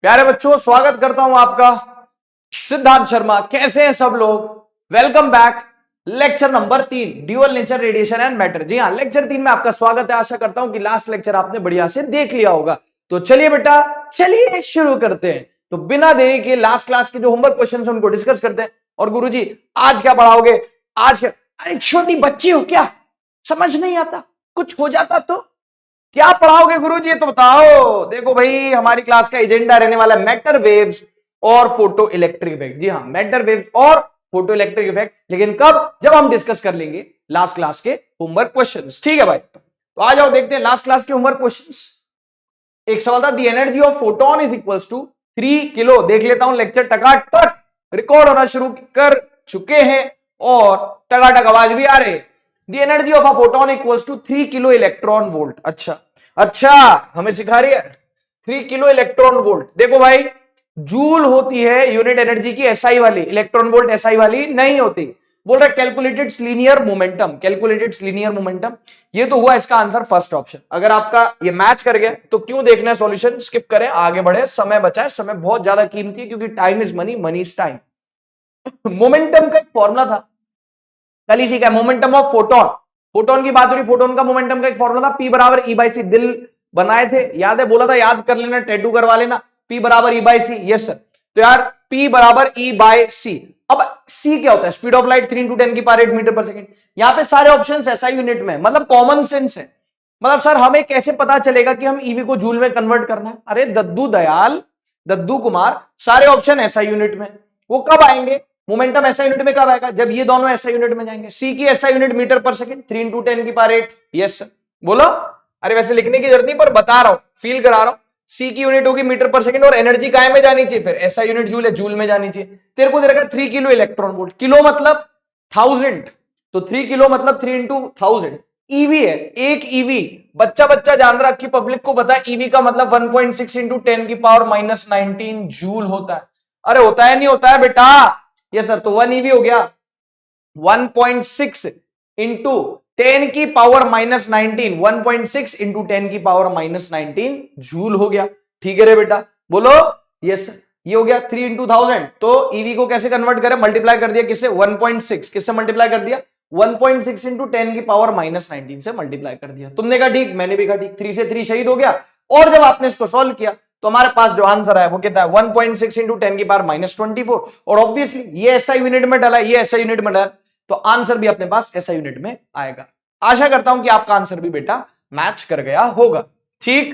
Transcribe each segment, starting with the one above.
प्यारे बच्चों, स्वागत करता हूं आपका। सिद्धार्थ शर्मा। कैसे हैं सब लोग? Welcome back. Lecture number 3, dual nature, radiation and matter. जी हाँ, लेक्चर 3 में आपका स्वागत है। आशा करता हूं कि लास्ट लेक्चर आपने बढ़िया से देख लिया होगा। तो चलिए बेटा, चलिए शुरू करते हैं। तो बिना देरी के लास्ट क्लास के जो होमवर्क क्वेश्चन है उनको डिस्कस करते हैं। और गुरुजी आज क्या पढ़ाओगे? आज क्या? अरे छोटी बच्ची हो क्या, समझ नहीं आता? कुछ हो जाता तो क्या पढ़ाओगे गुरुजी, तो बताओ। देखो भाई, हमारी क्लास का एजेंडा रहने वाला है मैटर वेव्स और फोटो इलेक्ट्रिक इफेक्ट। जी हाँ, मैटर वेव्स और फोटो इलेक्ट्रिक इफेक्ट। लेकिन कब? जब हम डिस्कस कर लेंगे लास्ट क्लास के होमवर्क क्वेश्चंस। ठीक है भाई, तो आ जाओ देखते हैं लास्ट क्लास के होमवर्क क्वेश्चंस। एक सवाल था, the energy of photon is equals to 3 kilo. देख लेता हूं, लेक्चर टकाटक रिकॉर्ड होना शुरू कर चुके हैं और टकाटक आवाज भी आ रही है। The energy of a photon equals to 3 kilo electron volt. अच्छा, हमें सिखा रही है 3 किलो इलेक्ट्रॉन वोल्ट। देखो भाई, जूल होती है यूनिट एनर्जी की, एसआई वाली। इलेक्ट्रॉन वोल्ट एसआई वाली नहीं होती। बोल रहा calculated linear momentum, calculated linear momentum. ये तो हुआ इसका आंसर फर्स्ट ऑप्शन। अगर आपका ये मैच कर गया तो क्यों देखना है सॉल्यूशन, स्किप करें, आगे बढ़े। समय बचा है, समय बहुत ज्यादा कीमती है क्योंकि time is money, money is time. Momentum का एक फॉर्मूला था, कल ही सीखा, मोमेंटम ऑफ फोटोन। फोटोन की बात हो रही, फोटोन का मोमेंटम का एक फॉर्मूला था, P बराबर E बाई सी। दिल बनाए थे, याद है? बोला था याद कर लेना, टैटू करवा लेना। P बराबर E by C. Yes sir. तो यार P बराबर E बाई सी। अब C क्या होता है? स्पीड ऑफ लाइट 3 इंटू 10 की पावर 8 मीटर पर सेकंड। यहां पे सारे ऑप्शंस एसआई यूनिट में, मतलब कॉमन सेंस है। मतलब सर हमें कैसे पता चलेगा कि हम ईवी को जूल में कन्वर्ट करना है? अरे दद्दू दयाल, दद्दू कुमार, सारे ऑप्शन एसआई यूनिट में। वो कब आएंगे? मोमेंटम एसआई यूनिट में कब आएगा? जब ये दोनों एसआई यूनिट में जाएंगे। सी की एसआई यूनिट मीटर पर सेकंड, 3 इंटू 10 की पावर 8। यस सर, बोलो। अरे वैसे लिखने की जरूरत नहीं, पर बता रहा हूं, फील करा रहा हूं। सी की यूनिट होगी मीटर पर सेकंड और एनर्जी काय में जानी चाहिए? फिर एसआई यूनिट जूल है, जूल में जानी चाहिए। तेरे को दे रखा 3 किलो इलेक्ट्रॉन वोल्ट। किलो मतलब 1000, तो 3 किलो मतलब 3 इंटू 1000। ईवी है, एक ईवी। बच्चा बच्चा जान रहा कि पब्लिक को पता है ईवी का मतलब 1.6 इंटू 10 की पावर माइनस 19 जूल होता है। अरे होता है, नहीं होता है बेटा? ये सर, तो 1 ईवी हो गया 1.6 इंटू 10 की पावर माइनस 19, 1.6 इंटू 10 की पावर माइनस 19 जूल हो गया। ठीक है रे बेटा, बोलो। यस सर, ये हो गया 3 इंटू 1000। तो ईवी को कैसे कन्वर्ट करें? मल्टीप्लाई कर दिया किससे? 1.6। किससे मल्टीप्लाई कर दिया? 1.6 इंटू 10 की पावर माइनस 19 से मल्टीप्लाई कर दिया। तुमने कहा ठीक, मैंने भी कहा ठीक। 3 से 3 शहीद हो गया। और जब आपने इसको सॉल्व किया तो हमारे पास जो आंसर आया वो कितना है? 1.6 इंटू 10 की पावर माइनस 24। और ऑब्वियसली ये एसआई यूनिट में डाला, ये एसआई यूनिट में डाला, तो आंसर भी अपने पास एसआई यूनिट में आएगा। आशा करता हूं कि आपका आंसर भी बेटा मैच कर गया होगा। ठीक,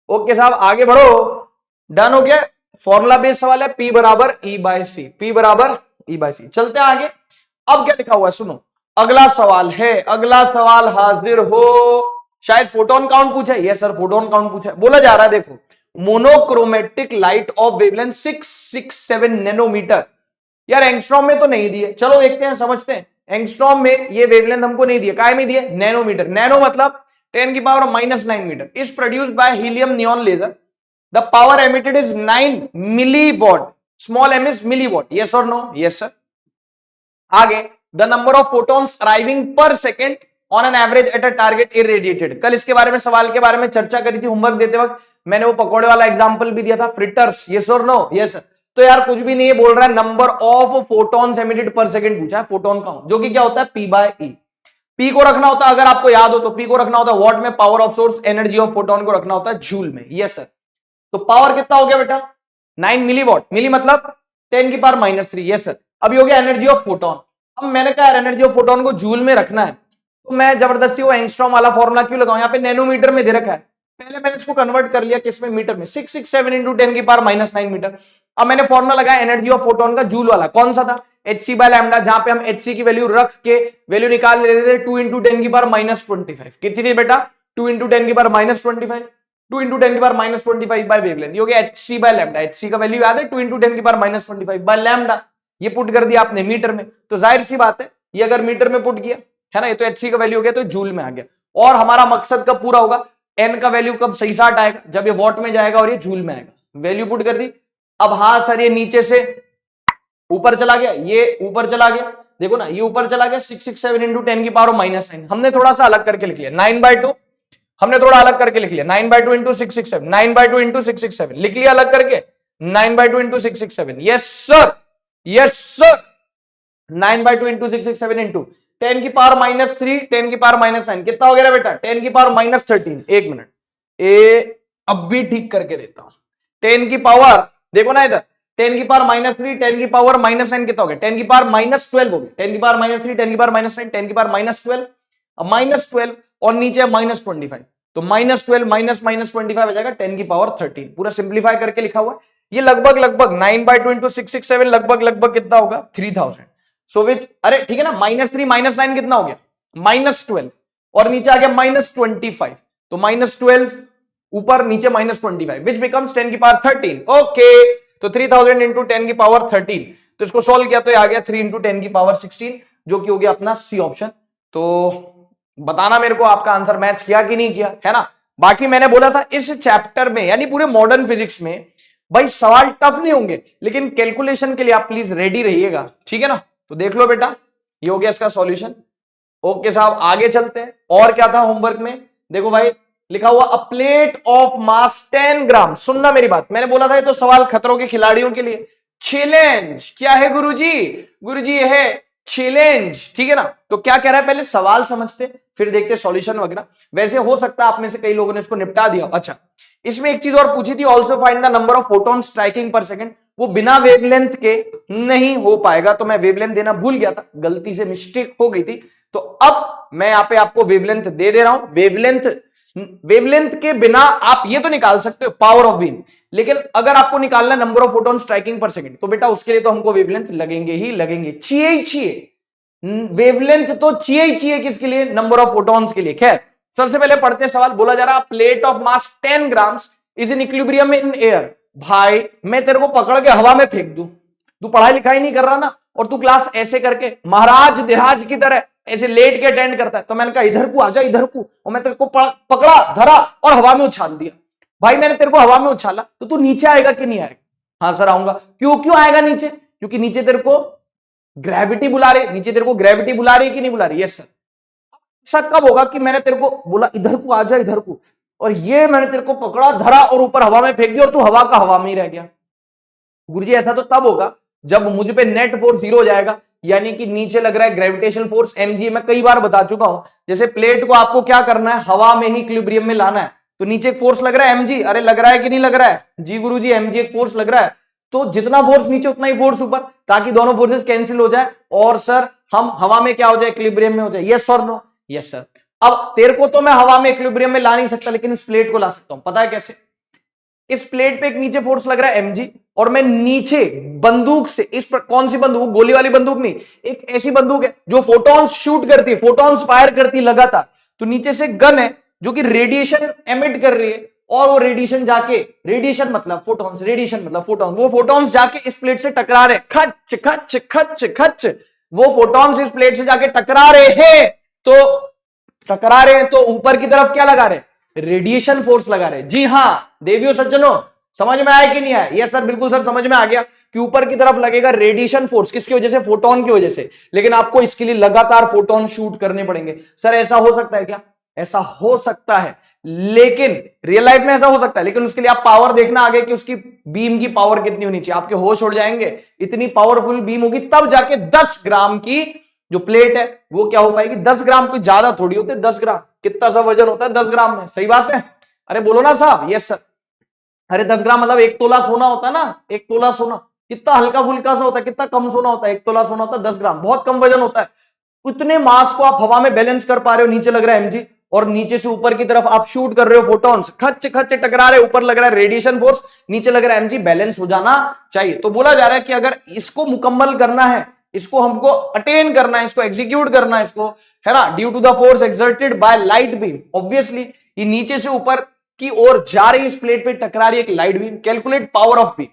ओके साहब, आगे बढ़ो। डन हो गया। फॉर्मूला बेस्ड सवाल है, P बराबर E बाई सी। P बराबर E बाई सी। चलते हैं आगे। अब क्या लिखा हुआ है सुनो, अगला सवाल है, अगला सवाल हाजिर हो। शायद फोटोन काउंट पूछा है। यस सर, फोटोन काउंट पूछा है। बोला जा रहा है देखो, monochromatic light of wavelength 667 nanometer. यार एंगस्ट्रॉम में तो नहीं दिए, चलो देखते हैं, समझते हैं। एंगस्ट्रॉम में ये वेवलेंथ हमको नहीं दिए, काय में दिए? नैनोमीटर। नैनो मतलब 10 की power minus 9 metre. Is produced by helium neon laser. The power emitted is 9 milliwatt. Small M is milliwatt. Yes और नो? Yes sir. आगे, the number of photons arriving per second on an average at a target irradiated. कल इसके बारे में, सवाल के बारे में चर्चा करी थी होमवर्क देते वक्त। मैंने वो पकौड़े वाला एग्जांपल भी दिया था, फ्रिटर्स। यस और नो? यस। तो यार कुछ भी नहीं है, बोल रहा है नंबर ऑफ फोटॉन्स एमिटेड पर सेकंड पूछा है, फोटोन काउंट, जो कि क्या होता है? P bye E। P को रखना होता है, अगर आपको याद हो तो P को रखना होता है वॉट में, power of source. Energy of photon को रखना होता है जूल में। Yes sir. तो पावर कितना हो गया बेटा? 9 मिलीवॉट। मिली मतलब 10 की पावर माइनस 3। Yes sir. अभी हो गया एनर्जी ऑफ फोटोन। अब मैंने कहा एनर्जी ऑफ फोटोन को जूल में रखना है, तो मैं जबरदस्ती वो एंगस्ट्रॉम वाला फॉर्मूला क्यों लगाऊं? यहाँ पे नैनोमीटर में दे रखा है, पहले मैंने इसको कन्वर्ट कर लिया किसमें? मीटर में। 667 इंटू 10 की पावर माइनस 9 मीटर। अब मैंने फॉर्मूला लगाया एनर्जी ऑफ फोटोन का जूल वाला, कौन सा था? hc बाय लैम्डा, जहां पे हम hc की वैल्यू रख के वैल्यू निकाल लेते थे 2 इंटू 10 की पावर माइनस 25। कितनी थी बेटा? 2 इंटू 10 की पावर माइनस 25। 2 इंटू 10 की पावर माइनस 25 बाय वेवलेंथ। ये हो गया hc बाय लैम्डा। hc का वैल्यू याद है? 2 इंटू 10 की पावर माइनस 25 बाय लैम्डा। ये पुट कर दिया आपने मीटर में, तो जाहिर सी बात है ये अगर मीटर में पुट किया है ना, ये तो hc का वैल्यू हो गया, तो जूल में आ गया। और हमारा मकसद कब पूरा होगा? एन का वैल्यू कब सही साठ आएगा? जब ये वॉट में जाएगा और ये जूल में आएगा। वैल्यू पुट कर दी। अब हाँ सर, ये नीचे से ऊपर चला गया, ये ऊपर चला गया, देखो ना, ये ऊपर चला गया 667 इंटू 10 की पावर माइनस 9। हमने थोड़ा सा अलग करके लिख लिया 9/2। हमने थोड़ा अलग करके लिख लिया 9/2 इंटू 667, 9/2 इंटू 667 लिख लिया अलग करके। 9/2 into 667, yes sir, yes sir, 9/2 into 667 into 10⁻³ 10⁻⁹ कितना हो गया बेटा? 10⁻13। एक मिनट, अब भी ठीक करके देता हूं। 10 की पावर देखो ना इधर, 10⁻³ 10⁻⁻n कितना हो गया? 10⁻12 हो गया। 10⁻³ 10⁻9 10⁻12, -12 और नीचे -25, तो -12 -25 हो जाएगा 10⁻13। पूरा सिंप्लीफाई करके लिखा हुआ है। ये लगभग 9/2 इंटू 667 लगभग कितना होगा? 3000। सो विच, अरे ठीक है ना, -3 -9 कितना हो गया? -12 और नीचे आ गया -25, तो -12 ऊपर नीचे -25, विच बिकम्स 10⁻13। ओके, तो 3000 इंटू 10⁻13, तो इसको सोल्व किया तो ये आ गया 3 इंटू 10⁻16, जो कि हो गया अपना सी ऑप्शन। तो बताना मेरे को आपका आंसर मैच किया कि नहीं किया, है ना। बाकी मैंने बोला था इस चैप्टर में यानी पूरे मॉडर्न फिजिक्स में भाई सवाल टफ नहीं होंगे, लेकिन कैलकुलेशन के लिए आप प्लीज रेडी रहिएगा, ठीक है ना। तो देख लो बेटा, ये हो गया इसका सॉल्यूशन। ओके साहब, आगे चलते हैं। और क्या था होमवर्क में? देखो भाई, लिखा हुआ अ प्लेट ऑफ मास 10 ग्राम। सुनना मेरी बात, मैंने बोला था ये तो सवाल खतरों के खिलाड़ियों के लिए। चैलेंज क्या है गुरुजी? गुरुजी ये है चैलेंज, ठीक है ना। तो क्या कह रहा है, पहले सवाल समझते फिर देखते सॉल्यूशन वगैरह। वैसे हो सकता है आप में से कई लोगों ने इसको निपटा दिया। अच्छा, इसमें एक चीज और पूछी थी, also find the number of photon striking पर सेकंड। वो बिना वेवलेंथ के नहीं हो पाएगा, तो मैं वेवलेंथ देना भूल गया था, गलती से मिस्टेक हो गई थी। तो अब मैं यहां पे आपको वेवलेंथ दे रहा हूं। वेवलेंथ के बिना आप ये तो निकाल सकते हो पावर ऑफ बीम, लेकिन अगर आपको निकालना नंबर ऑफ फोटॉन स्ट्राइकिंग पर सेकंड, तो बेटा उसके लिए तो हमको वेवलेंथ लगेंगे ही लगेंगे, चाहिए। वेवलेंथ तो चाहिए किसके लिए? नंबर ऑफ फोटॉन्स के लिए। खैर, सबसे पहले पढ़ते हैं सवाल। बोला जा रहा plate of mass 10 grams is in equilibrium in air. भाई मैं तेरे को पकड़ के हवा में फेंक दूं, तू पढ़ाई लिखाई नहीं कर रहा ना, और तू क्लास ऐसे करके महाराज देहाज की तरह ऐसे लेट के अटेंड करता है। तो मैंने कहा इधर को आजा, इधर को, और मैं तेरे को पकड़ा, धरा और हवा में उछाल दिया। भाई मैंने तेरे को हवा में उछाला, तो तू नीचे आएगा कि नहीं आएगा? हाँ सर आऊंगा। क्यों आएगा नीचे? क्योंकि नीचे तेरे को ग्रेविटी बुला रही, नीचे तेरे को ग्रेविटी बुला रही है कि नहीं बुला रही? Yes sir. ऐसा कब होगा कि मैंने तेरे को बोला इधर को आजा, इधर को, और ये मैंने तेरे को पकड़ा, धरा और ऊपर हवा में फेंक दिया, और तू हवा का हवा में ही रह गया? गुरुजी ऐसा तो तब होगा जब मुझ पे नेट फोर्स 0 हो जाएगा, यानी कि नीचे लग रहा है ग्रेविटेशनल फोर्स mg। मैं कई बार बता चुका हूं, जैसे प्लेट को आपको क्या करना है, हवा में ही इक्विलिब्रियम में लाना है, तो नीचे एक फोर्स लग रहा है mg। अरे लग रहा है कि नहीं लग रहा है? जी गुरुजी, mg एक फोर्स लग रहा है। तो जितना फोर्स नीचे उतना ही फोर्स ऊपर, ताकि दोनों फोर्सेस कैंसिल हो जाए और सर हम हवा में क्या हो जाए, इक्विलिब्रियम में हो जाए। यस और नो? Yes sir. अब तेरे को तो मैं हवा में इक्विलिब्रियम में ला नहीं सकता, लेकिन इस प्लेट को ला सकता हूं। पता है कैसे? इस प्लेट पे एक नीचे फोर्स लग रहा है mg, और मैं नीचे बंदूक से, इस पर कौन सी बंदूक? गोली वाली बंदूक नहीं, एक ऐसी बंदूक है जो फोटॉन्स शूट करती है, फोटॉन्स फायर करती है लगातार। तो नीचे से गन है जो कि रेडिएशन एमिट कर रही है, और वो रेडिएशन जाके, रेडिएशन मतलब फोटॉन्स, रेडिएशन मतलब फोटॉन्स, वो फोटॉन्स जाके इस प्लेट से टकरा रहे, खच खच खच खच, वो फोटॉन्स इस प्लेट से जाके टकरा रहे हैं। तो ऊपर की तरफ क्या लगा रहे? रेडिएशन फोर्स लगा रहे। जी हां देवियों सज्जनों, समझ में आया कि नहीं आया? यस सर, बिल्कुल सर, समझ में आ गया कि ऊपर की तरफ लगेगा रेडिएशन फोर्स। किसकी वजह से? फोटोन की वजह से। लेकिन आपको इसके लिए लगातार फोटोन शूट करने पड़ेंगे। सर ऐसा हो सकता है क्या? ऐसा हो सकता है, लेकिन रियल लाइफ में ऐसा हो सकता है, लेकिन उसके लिए आप पावर देखना आगे कि उसकी बीम की पावर कितनी होनी चाहिए। आपके होश उड़ जाएंगे, इतनी पावरफुल बीम होगी तब जाके 10 ग्राम की जो प्लेट है वो क्या हो पाएगी। 10 ग्राम कोई ज्यादा थोड़ी होते, 10 ग्राम कितना सा वजन होता है 10 ग्राम में? सही बात है? अरे बोलो ना साहब। Yes sir. अरे 10 ग्राम मतलब 1 तोला सोना होता है ना। 1 तोला सोना कितना हल्का फुल्का सा होता है, कितना कम सोना होता है? 1 तोला सोना होता है 10 ग्राम, बहुत कम वजन होता है। उतने मास को आप हवा में बैलेंस कर पा रहे हो, नीचे लग रहा है mg, और नीचे से ऊपर की तरफ आप शूट कर रहे हो फोटॉन्स, खच खच टकरा रहे, ऊपर लग रहा है रेडिएशन फोर्स, नीचे लग रहा है mg, बैलेंस हो जाना चाहिए। तो बोला जा रहा है कि अगर इसको मुकम्मल करना है, इसको हमको अटेन करना है, इसको एग्जीक्यूट करना है, इसको, है ना, due to the force exerted by light beam, obviously ये नीचे से ऊपर की ओर जा रही, इस प्लेट पे टकरा रही है एक light beam. Calculate power of beam.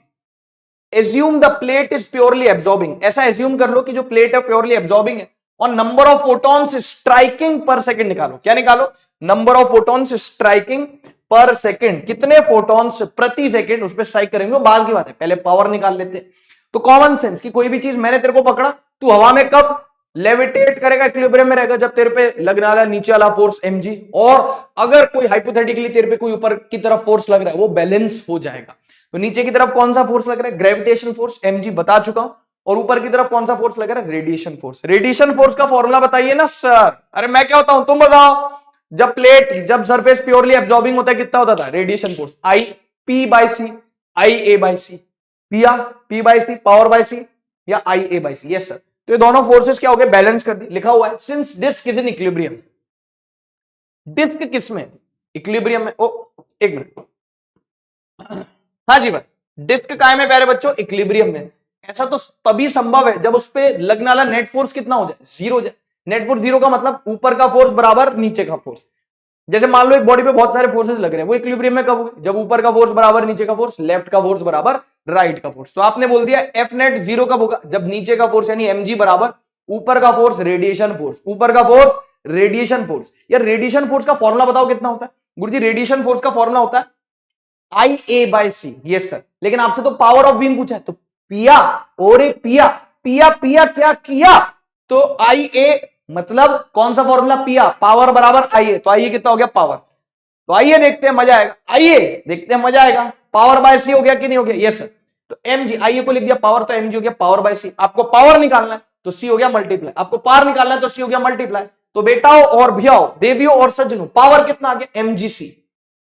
Assume the plate is purely absorbing. ऐसा एज्यूम कर लो कि जो प्लेट है प्योरली एब्जॉर्बिंग है, और नंबर ऑफ फोटॉन्स स्ट्राइकिंग पर सेकंड निकालो। क्या निकालो? नंबर ऑफ फोटॉन्स स्ट्राइकिंग पर सेकंड। कितने फोटॉन्स प्रति सेकंड उस पर स्ट्राइक करेंगे, बाद की बात है, पहले पावर निकाल लेते हैं। तो कॉमन सेंस की कोई भी चीज, मैंने तेरे को पकड़ा, तू हवा में कब लेविटेट करेगा, इक्विलिब्रियम में रहेगा, जब तेरे पे लगने वाला नीचे वाला फोर्स mg, और अगर कोई हाइपोथेटिकली तेरे पे कोई ऊपर की तरफ फोर्स लग रहा है, वो बैलेंस हो जाएगा। तो नीचे की तरफ कौन सा फोर्स लग रहा है? ग्रेविटेशन फोर्स, mg बता चुका हूं। और ऊपर की तरफ कौन सा फोर्स लग रहा है? Radiation force. रेडिएशन फोर्स का फॉर्मूला बताइए ना सर। अरे मैं क्या होता हूं, तुम बताओ। जब सरफेस प्योरली एब्जॉर्बिंग होता है कितना होता था? Radiation force I P by C, I A by C, पिया P by C, power by C, या I A by C. Yes sir. तो ये दोनों फोर्सेस क्या हो गए? बैलेंस कर दी। लिखा हुआ है since disc is in equilibrium. Disc किस में? इक्विलिब्रियम में। ओ एक मिनट, हाँ जी भाई, डिस्क काय में प्यारे बच्चों? इक्विलिब्रियम में। ऐसा तो तभी संभव है जब उस पे लगने वाला नेट फोर्स कितना हो जाए? जीरो हो जाए। नेट फोर्स जीरो का मतलब ऊपर का फोर्स बराबर नीचे का फोर्स। जैसे मान लो एक बॉडी पे बहुत सारे फोर्सेस लग रहे हैं, वो इक्विलिब्रियम में कब होंगे? जब ऊपर का फोर्स बराबर नीचे का फोर्स, लेफ्ट का फोर्स बराबर राइट का फोर्स। तो आपने बोल दिया एफ नेट जीरो कब होगा? जब नीचे का फोर्स यानी mg बराबर ऊपर का फोर्स रेडिएशन फोर्स, ऊपर का फोर्स रेडिएशन फोर्स। यार रेडिएशन फोर्स का फॉर्मूला बताओ कितना होता है? गुरुजी रेडिएशन फोर्स का फॉर्मूला होता है आई A by C. Yes sir. लेकिन आपसे तो पावर ऑफ बीम पूछा है, तो पिया और एक पिया पिया पिया क्या किया? तो आई ए मतलब कौन सा फॉर्मूला? पिया पावर बराबर आई ए। तो आई ए कितना हो गया? पावर। तो आइए देखते हैं, मजा आएगा। आइए देखते हैं, मजा आएगा। पावर बाय सी हो गया कि नहीं हो गया? Yes sir. तो एम जी, आइए को लिख दिया पावर, तो एम जी हो गया पावर बाय सी। आपको पावर निकालना है तो सी हो गया मल्टीप्लाई, आपको पावर निकालना है तो सी हो गया मल्टीप्लाई। तो बेटाओ और भैयाओ, देवियों और सज्जनों, पावर कितना आ गया? एमजीसी।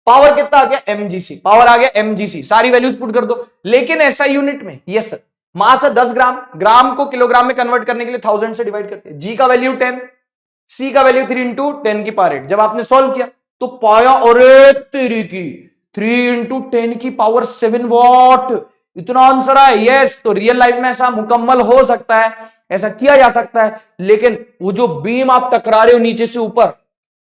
पावर कितना आ गया? एमजीसी। पावर आ गया एमजीसी। सारी वैल्यूज पुट कर दो। लेकिन ऐसा यूनिट में, यस सर, मास है 10 ग्राम, ग्राम को किलोग्राम में कन्वर्ट करने के लिए 1000 से डिवाइड करते हैं। जी का वैल्यू 10, सी का वैल्यू 3 इंटू 10 की पावर 8। जब आपने सॉल्व किया तो पाया, और तेरी की 3 इंटू 10 की पावर 7 वॉट, इतना आंसर है। यस। तो रियल लाइफ में ऐसा मुकम्मल हो सकता है, ऐसा किया जा सकता है। लेकिन वो जो बीम आप टकरा रहे हो नीचे से ऊपर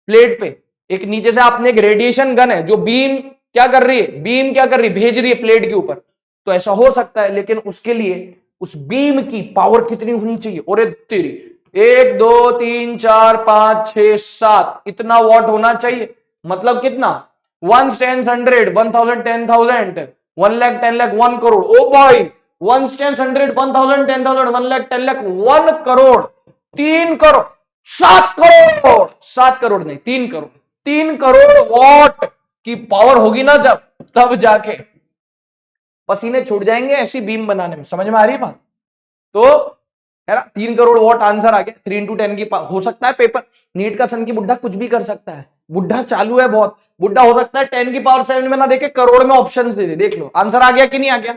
प्लेट पे, एक नीचे से आपने एक रेडिएशन गन है जो बीम क्या कर रही है? बीम क्या कर रही है? भेज रही है प्लेट के ऊपर। तो ऐसा हो सकता है, लेकिन उसके लिए उस बीम की पावर कितनी होनी चाहिए? और तेरी 1 2 3 4 5 6 7 इतना वॉट होना चाहिए। मतलब कितना? 1 10 100 1000 10,000 1 लाख 10 लाख 1 करोड़। ओ भाई 1 10 100 1000 10,000 1 लाख 10 लाख 1 करोड़ 3 करोड़ 7 करोड़ 7 करोड़ नहीं 3 करोड़ 3 करोड़ वॉट की पावर होगी ना, जब तब जाके पसीने छूट जाएंगे ऐसी बीम बनाने में। समझ में आ रही है बात? तो है ना, 3 करोड़ वॉट आंसर आ गया। 3 इंटू 10 की हो सकता है पेपर नीट का सन की बुढ़ा कुछ भी कर सकता है। बुढ़ा चालू है बहुत। बुढ़ा हो सकता है 10 की पावर 7 में ना देखे करोड़ में ऑप्शंस दे दे। देख लो आंसर आ गया कि नहीं आ गया?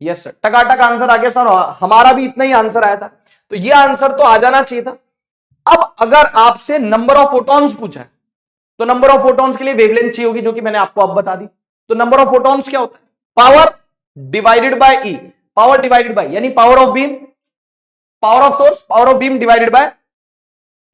यस सर, टकाटक आंसर आ गया सर। हमारा भी इतना ही आंसर आया था, तो ये आंसर तो आ जाना चाहिए था। अब अगर आपसे नंबर ऑफ फोटॉन्स पूछा है तो नंबर ऑफ फोटॉन्स के लिए वेवलेंथ चाहिए होगी, जो कि मैंने आपको अब बता दी। तो नंबर ऑफ फोटॉन्स क्या होता है? Power divided by E. Power divided by यानी power of beam, power of source, power of beam divided by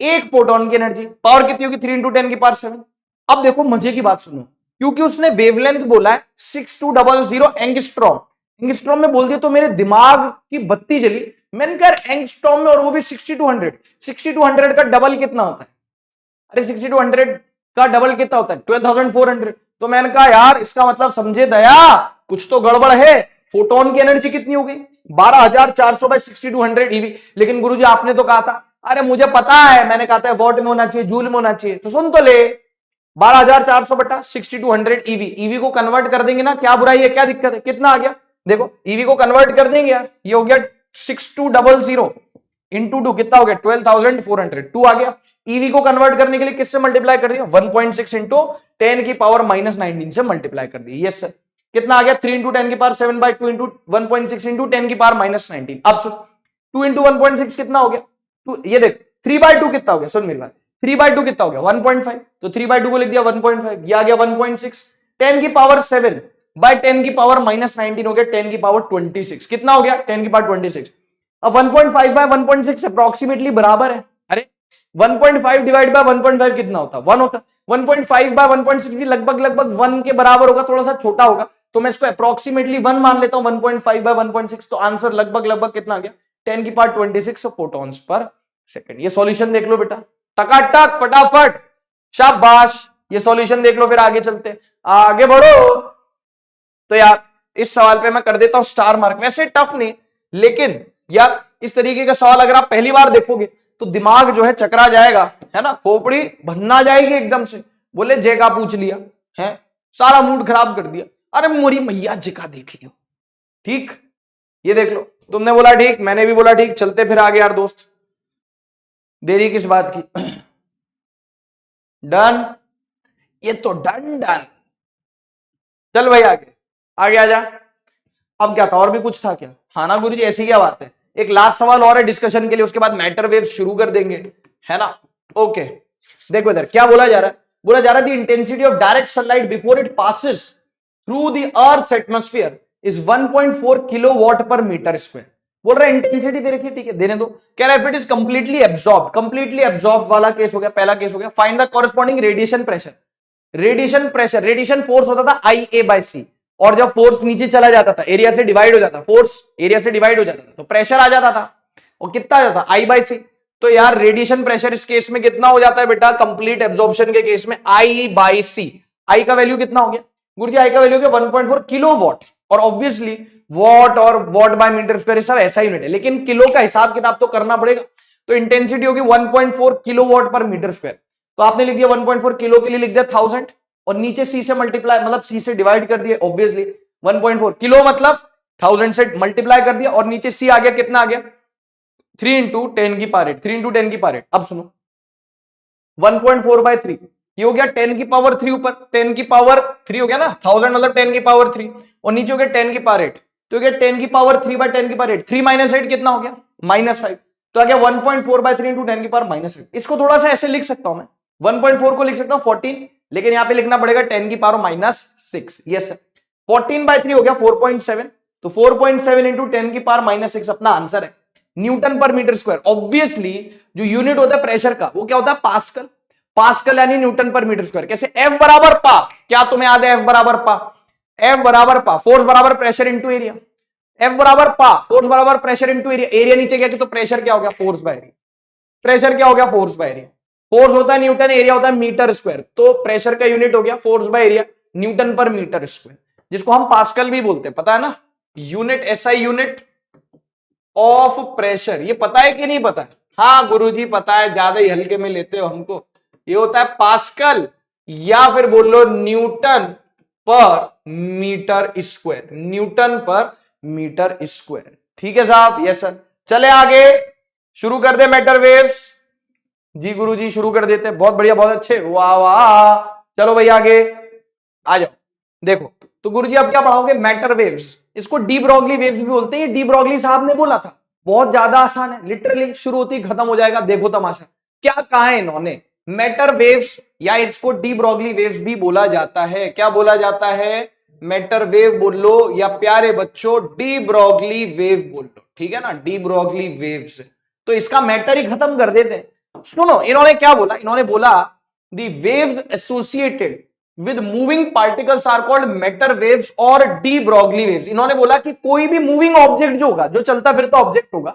एक फोटोन की एनर्जी। पावर कितनी होगी? 3 इंटू 10 की पावर 7। अब देखो मजे की बात सुनो, क्योंकि उसने वेवलेंथ बोला है 6200 एंगस्ट्रॉम। एंगस्ट्रॉम में बोल दिया तो मेरे दिमाग की बत्ती जली। मैंने कहा एंगस्ट्रॉम में, और वो भी 6200। 6200 का डबल कितना होता है? अरे 6200 का डबल कितना होता है? 12400। तो मैंने कहा यार इसका मतलब समझे दया, कुछ तो गड़बड़ है। फोटोन की एनर्जी कितनी हो गई? 12400 बाई 6200 ईवी। लेकिन गुरुजी आपने तो कहा था, अरे मुझे पता है, मैंने कहा था वॉट में होना चाहिए, जूल में होना चाहिए। तो सुन तो ले, 12400 बटा 6200 ईवी। ईवी को कन्वर्ट कर देंगे ना, क्या बुराई है, क्या दिक्कत है? कितना आ गया? देखो ईवी को कन्वर्ट कर देंगे यार, ये हो गया 6200 इंटू 2 कितना हो गया? 12400। 2 आ गया। ईवी को कन्वर्ट करने के लिए किससे मल्टीप्लाई कर दिया? 1.6 इंटू 10 की पावर -19 से मल्टीप्लाई कर दिया। Yes sir. कितना आ गया? 3 इंटू 10 की पावर 7 बाई 2 इंटू 1.6 इंटू 10 की पावर -19। अब सुन, 2 इंटू 1.6 कितना हो गया? ये देख 3/2 कितना हो गया? सुन मेरी बात, 3/2 कितना हो गया? 1.5। तो 3/2 को लिख दिया 1.5, ये आ गया 1.6। 10 की पावर 7 बाई 10 की पावर -19 हो गया 10 की पावर 26। कितना हो गया? 10 की पावर 26। अब 1.5 बाय 1.6 अप्रोक्सीमेटली बराबर है। अरे 1.5 डिवाइड बाय 1.5 कितना होता? 1 होता। 1.5 बाय 1.6 भी लगभग 1 के बराबर होगा, थोड़ा सा छोटा होगा, तो मैं इसको अप्रोक्सीमेटली 1 मान लेता हूं। 1.5 बाय 1.6, तो आंसर लगभग कितना आ गया? 10 की पावर 26 फोटॉन्स पर सेकंड। ये सॉल्यूशन देख लो बेटा, टकाटक फटाफट, शाबाश। ये सॉल्यूशन देख लो, फिर आगे चलते, आगे बढ़ो। तो यार इस सवाल पे मैं कर देता हूं स्टार मार्क। वैसे टफ नहीं, लेकिन यार इस तरीके का सवाल अगर आप पहली बार देखोगे तो दिमाग जो है चकरा जाएगा, है ना, खोपड़ी भन्ना जाएगी एकदम से। बोले जे का पूछ लिया है, सारा मूड खराब कर दिया। अरे मोरी मैया जी का देख लियो, ठीक, ये देख लो, तुमने बोला ठीक, मैंने भी बोला ठीक, चलते फिर आगे यार दोस्त, देरी किस बात की। डन, ये तो डन डन। चल भाई आगे, आगे आ जा। अब क्या था, और भी कुछ था क्या? हाँ ना गुरुजी, ऐसी क्या बात है, एक लास्ट सवाल और है डिस्कशन के लिए, उसके बाद मैटर वेव शुरू कर देंगे, है ना? ओके, देखो इधर क्या बोला जा रहा है, बोला जा रहा है the intensity of direct sunlight before it passes through the earth's atmosphere is 1.4 kilowatt per metre square. बोल रहा है इंटेंसिटी दे रखी है, ठीक है, देने दो। कह रहा है if it is completely absorb वाला केस हो गया, पहला केस हो गया। Find the corresponding radiation pressure. Radiation force होता था आई ए बाई सी, और जब फोर्स नीचे चला जाता था, एरिया से डिवाइड हो जाता, फोर्स एरिया से डिवाइड हो जाता था, तो प्रेशर आ जाता था, और कितना आ जाता, आई बाई सी। तो यार रेडिएशन प्रेशर इस केस में कितना हो जाता है बेटा, कंप्लीट एब्जॉर्प्शन के केस में आई बाई सी। आई का वैल्यू कितना हो गया गुरुजी? आई का वैल्यू 1.4 किलो वॉट, और ऑब्वियसली वॉट और वॉट बाय मीटर स्क्वायर सब ऐसा यूनिट है, लेकिन किलो का हिसाब किताब तो करना पड़ेगा। तो इंटेंसिटी होगी 1.4 किलो वॉट पर मीटर स्क्वायर। तो आपने लिख दिया 1.4 किलो के लिए लिख दिया 1000, और नीचे सी से मल्टीप्लाई, मतलब सी से डिवाइड कर दिया, ऑब्वियसली 1.4 किलो मतलब 1000 से मल्टीप्लाई कर दिया, और नीचे सी आ गया, कितना आ गया, 3 इंटू 10 की पावर 8, 3 इंटू 10 की पावर 8। अब सुनो, 1.4 बाय 3, ये हो गया 10 की पावर 3, ऊपर 10 की पावर 3 हो गया ना, 1000 मतलब 10 की पावर 3, और नीचे हो गया 10 की पावर 8, तो हो गया 10 की पावर 3 बाय 10 की पावर 8, 3 माइनस 8 कितना हो गया, -5, तो आ गया 1.4 बाय 3 इंटू 10 की पावर -8। इसको थोड़ा सा ऐसे लिख सकता हूं मैं, 1.4 को लिख सकता हूं 14, लेकिन यहां पे लिखना पड़ेगा 10 की पावर -6, यस सर। 14 बाय 3 हो गया 4.7, तो 4.7 इंटू 10 की पावर -6 अपना आंसर है, न्यूटन पर मीटर स्क्वायर। ऑब्वियसली जो यूनिट होता है प्रेशर का, वो क्या होता है, पास्कल। पास्कल यानी न्यूटन पर मीटर स्क्वायर। कैसे? F बराबर पा, क्या तुम्हें याद है? F बराबर पा, F बराबर पा, फोर्स बराबर प्रेशर इंटू एरिया। F बराबर पा, फोर्स बराबर प्रेशर इंटू एरिया। एरिया नीचे गया तो प्रेशर क्या हो गया, फोर्स बाय एरिया। प्रेशर क्या हो गया, फोर्स बाय एरिया। फोर्स होता है न्यूटन, एरिया होता है मीटर स्क्वायर, तो प्रेशर का यूनिट हो गया फोर्स बाय एरिया, न्यूटन पर मीटर स्क्वायर, जिसको हम पास्कल भी बोलते हैं, पता है ना? Unit, SI unit of pressure, ये पता है कि नहीं पता है? हाँ गुरुजी पता है, ज्यादा ही हल्के में लेते हो हमको। ये होता है पास्कल, या फिर बोल लो न्यूटन पर मीटर स्क्वायर, न्यूटन पर मीटर स्क्वायर। ठीक है साहब, यस सर। चले आगे, शुरू कर दे मैटर वेव्स। जी गुरुजी शुरू कर देते हैं, बहुत बढ़िया, बहुत अच्छे, वाह वाह। चलो भाई आगे आ जाओ। देखो तो गुरुजी अब क्या पढ़ाओगे, मैटर वेव्स। इसको डी ब्रॉगली वेव्स भी बोलते हैं, ये डी ब्रॉगली साहब ने बोला था, बहुत ज्यादा आसान है, लिटरली शुरू होती ही खत्म हो जाएगा। देखो तमाशा क्या कहा है इन्होंने, मैटर वेव्स, या इसको डी ब्रॉगली वेव्स भी बोला जाता है। क्या बोला जाता है? मैटर वेव बोल लो, या प्यारे बच्चों डी ब्रॉगली वेव बोल लो, ठीक है ना, डी ब्रॉगली वेव्स। तो इसका मैटर ही खत्म कर देते हैं। सुनो इन्होंने क्या बोला, इन्होंने बोला the waves associated with moving particles are called matter waves और डी ब्रॉगली वेव्स। इन्होंने बोला कि कोई भी मूविंग ऑब्जेक्ट जो होगा, जो चलता फिरता ऑब्जेक्ट होगा,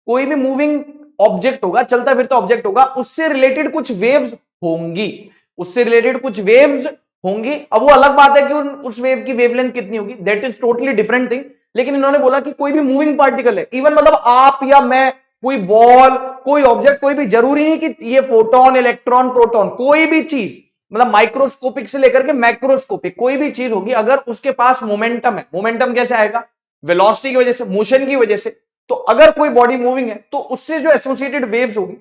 कोई भी मूविंग ऑब्जेक्ट होगा, चलता फिरता ऑब्जेक्ट होगा, उससे रिलेटेड कुछ वेव्स होंगी, उससे रिलेटेड कुछ वेव्स होंगी। अब वो अलग बात है कि उस वेव की वेवलेंथ कितनी होगी, that is totally different thing. लेकिन इन्होंने बोला कि कोई भी मूविंग पार्टिकल है, इवन मतलब आप या मैं, कोई बॉल, कोई ऑब्जेक्ट, कोई भी, जरूरी नहीं कि ये फोटोन, इलेक्ट्रॉन, प्रोटॉन, कोई भी चीज, मतलब माइक्रोस्कोपिक से लेकर के मैक्रोस्कोपिक, कोई भी चीज होगी, अगर उसके पास मोमेंटम है, मोमेंटम कैसे आएगा, वेलोसिटी की वजह से, मोशन की वजह से। तो अगर कोई बॉडी मूविंग है तो उससे जो एसोसिएटेड वेव्स होगी,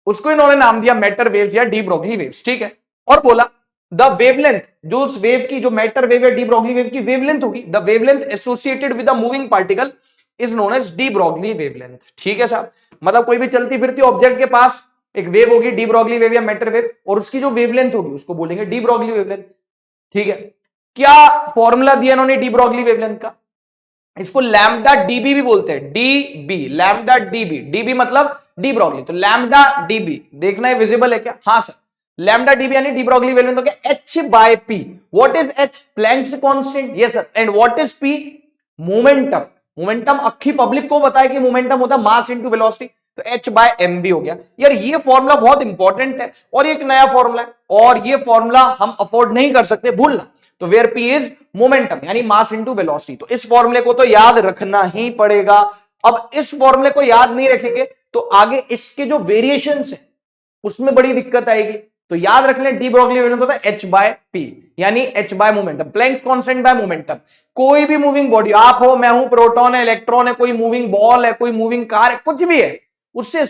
उसको इन्होंने नाम दिया मैटर वेव्स या डी ब्रॉगली वेव्स, ठीक है। और बोला द वेवलेंथ, जो उस वेव की, जो मैटर वेव या डी ब्रॉगली वेव की वेवलेंथ होगी, the wavelength associated with the moving particle is known as de Broglie wavelength. ठीक है साहब, मतलब कोई भी चलती फिरती ऑब्जेक्ट के पास एक वेव होगी, डी ब्रॉगली वेव या मैटर वेव, और उसकी जो वेवलेंथ होगी उसको बोलेंगे डी ब्रॉगली वेवलेंथ। ठीक है, क्या फॉर्मूला दिया इन्होंने डी ब्रॉगली वेवलेंथ का, इसको लैम्डा डीबी भी बोलते हैं, डीबी, लैम्डा डीबी, डीबी मतलब डी ब्रॉगली, तो लैम्डा डीबी, देखना है विजिबल है क्या? हाँ सर, लैम्डा डीबी यानी डी ब्रॉगली वेवलेंथ हो गया H by P. What is H? Planck's constant, yes sir. And what is P? Momentum. Momentum अक्खी पब्लिक को बताया कि मोमेंटम होता है मास इंटू वेलोसिटी, तो एच बाय एम वी हो गया। यार ये फॉर्मूला बहुत इंपॉर्टेंट है, और ये एक नया फॉर्मूला है, और ये फॉर्मूला हम अफोर्ड नहीं कर सकते भूलना। तो वेयर पी इज मोमेंटम यानी मास इंटू वेलोसिटी, तो इस फॉर्मूले को तो याद रखना ही पड़ेगा। अब इस फॉर्मूले को याद नहीं रखेंगे तो आगे इसके जो वेरिएशंस है उसमें बड़ी दिक्कत आएगी। तो याद रख लें डी ब्रोगली वेवलेंथ होता है h बाय p, यानी h by momentum, Planck's constant by momentum. कोई भी मूविंग बॉडी, आप हो, मैं हूं, प्रोटॉन है, इलेक्ट्रॉन है, कोई मूविंग बॉल है, कोई मूविंग कार है, कुछ भी है, उससे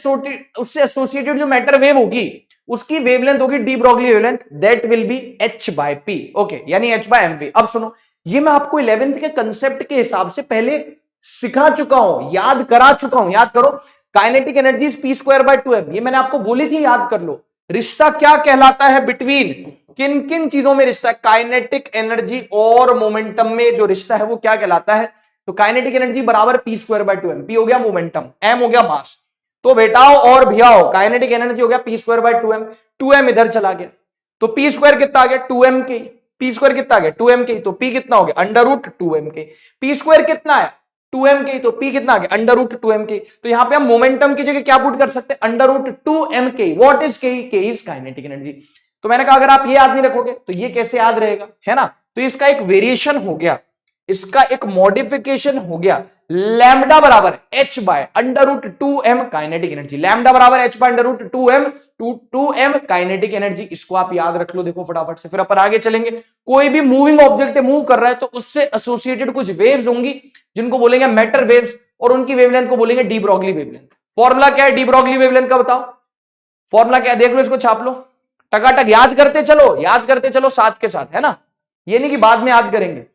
एसोसिएटेड जो मैटर वेव होगी उसकी वेवलेंथ होगी de Broglie wavelength, that will be h by p। Okay, यानी h बाय mv। अब सुनो, ये मैं आपको 11th के कंसेप्ट के हिसाब से पहले सिखा चुका हूं, याद करा चुका हूं। याद करो, kinetic energy P square by 2m, ये मैंने आपको बोली थी, याद कर लो। रिश्ता क्या कहलाता है बिटवीन किन किन चीजों में रिश्ता है, काइनेटिक एनर्जी और मोमेंटम में जो रिश्ता है वो क्या कहलाता है? तो काइनेटिक एनर्जी बराबर P square by 2m, P हो गया मोमेंटम, एम हो गया मास। तो बेटाओ और भैयाओ, काइनेटिक एनर्जी हो गया P square by 2m, 2m इधर चला गया तो पी स्क्वायर कितना आ गया 2m के, पी स्क्वायर कितना आ गया 2m के, तो पी कितना हो गया अंडर रूट 2m के, पी स्क्वायर कितना है 2m के, तो p कितना आ गया अंडर रूट 2m के। तो यहां पे हम मोमेंटम की जगह क्या पुट कर सकते हैं, अंडर रूट 2m के। व्हाट इज के? के इज काइनेटिक एनर्जी। तो मैंने कहा अगर आप ये याद नहीं रखोगे तो ये कैसे याद रहेगा, है ना? तो इसका एक वेरिएशन हो गया, इसका एक मॉडिफिकेशन हो गया, लैम्डा बराबर h by under root 2m kinetic energy, lambda बराबर h by under root 2m kinetic energy. इसको आप याद रख लो, देखो फटाफट से, फिर अपन आगे चलेंगे। कोई भी मूविंग ऑब्जेक्ट मूव कर रहा है तो उससे एसोसिएटेड कुछ वेव्स होंगी जिनको बोलेंगे मैटर वेव्स, और उनकी वेवलेंथ को बोलेंगे डी ब्रोगली वेवलेंथ। फॉर्मूला क्या है डी ब्रोगली वेवलेंथ का, बताओ फॉर्मूला क्या है? देख लो, इसको छाप लो, टकाटक याद करते चलो, याद करते चलो साथ के साथ, है ना? ये नहीं कि बाद में याद करेंगे।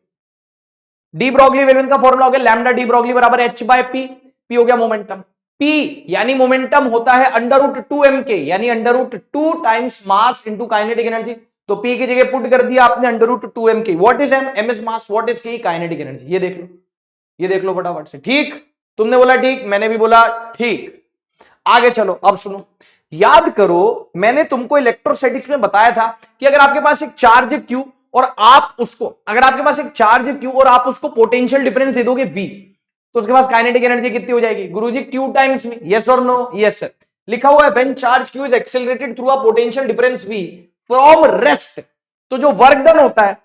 डी ब्रोगली वेवलेंथ का फॉर्मूला हो गया लैम्डा डी ब्रोगली बराबर h बाय p, p हो गया मोमेंटम, p यानी मोमेंटम होता है अंडर रूट 2m के, यानी under root 2 times mass into kinetic energy. तो p की जगह पुट कर दिया आपने अंडर रूट 2m के। What is m? m is mass, what is k? Kinetic energy. ये देख लो, ये देख लो फटाफट से। ठीक, तुमने बोला ठीक, मैंने भी बोला ठीक। आगे चलो, अब सुनो, याद करो मैंने तुमको इलेक्ट्रोस्टैटिक्स में बताया था कि अगर आपके पास एक चार्ज q और आप उसको, अगर आपके पास एक चार्ज q और आप उसको पोटेंशियल डिफरेंस दे दोगे v, तो उसके पास काइनेटिक एनर्जी कितनी हो जाएगी गुरुजी? q times v। यस और नो? Yes sir. लिखा हुआ है when charge q is accelerated through a potential difference v from rest. तो जो वर्क डन होता है,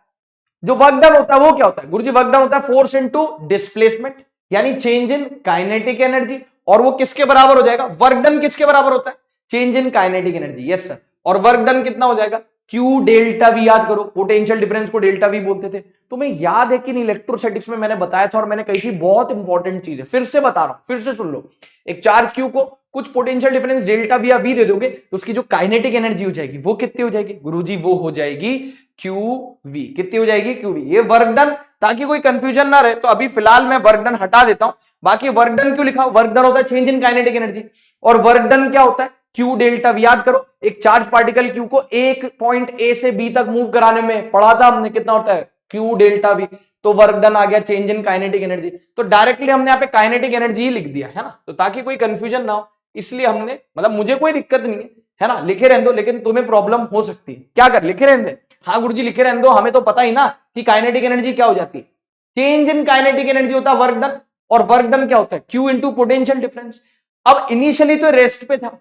जो वर्क डन होता है वो क्या होता है गुरुजी? वर्क डन होता है फोर्स इनटू डिस्प्लेसमेंट, यानी चेंज इन काइनेटिक एनर्जी। और वो किसके बराबर हो जाएगा? वर्क डन किसके बराबर होता है? Change in kinetic energy. Yes sir. और वर्क डन कितना हो जाएगा? Q delta we. याद करो, पोटेंशियल डिफरेंस को डेल्टा वी बोलते थे। तुम्हें याद है कि नहीं, इलेक्ट्रोस्टैटिक्स में मैंने बताया था और मैंने कही थी बहुत इंपॉर्टेंट चीज है, फिर से बता रहा हूं, फिर से सुन लो। एक चार्ज क्यू को कुछ पोटेंशियल डिफरेंस डेल्टा वी या वी दे दोगे तो उसकी जो काइनेटिक एनर्जी हो जाएगी वो कितनी हो जाएगी गुरुजी? वो हो जाएगी क्यू वी। कितनी हो जाएगी? Q V. ये वर्क डन, ताकि कोई कंफ्यूजन ना रहे तो अभी फिलहाल मैं वर्क डन हटा देता हूं। बाकी वर्क डन क्यों लिखा? वर्क डन होता है चेंज इन काइनेटिक एनर्जी, और वर्क डन क्या होता है? Q delta we. याद करो, एक चार्ज पार्टिकल क्यू को एक पॉइंट ए से बी तक मूव कराने में पढ़ा था हमने, कितना होता है? Q delta we. तो वर्क डन आ गया चेंज इन काइनेटिक एनर्जी। तो डायरेक्टली हमने यहाँ पे काइनेटिक एनर्जी ही लिख दिया, है ना? तो ताकि कोई कंफ्यूजन ना हो, इसलिए हमने, मतलब मुझे कोई दिक्कत नहीं है ना, लिखे रहने दो, लेकिन तुम्हें प्रॉब्लम हो सकती है। क्या कर, लिखे रहने दे? हाँ गुरुजी लिखे रहने दो, हमें तो पता ही ना कि काइनेटिक एनर्जी क्या हो जाती है। चेंज इन काइनेटिक एनर्जी होता है वर्क डन, और वर्क डन क्या होता है? Q into potential difference. अब इनिशियली तो रेस्ट पे था,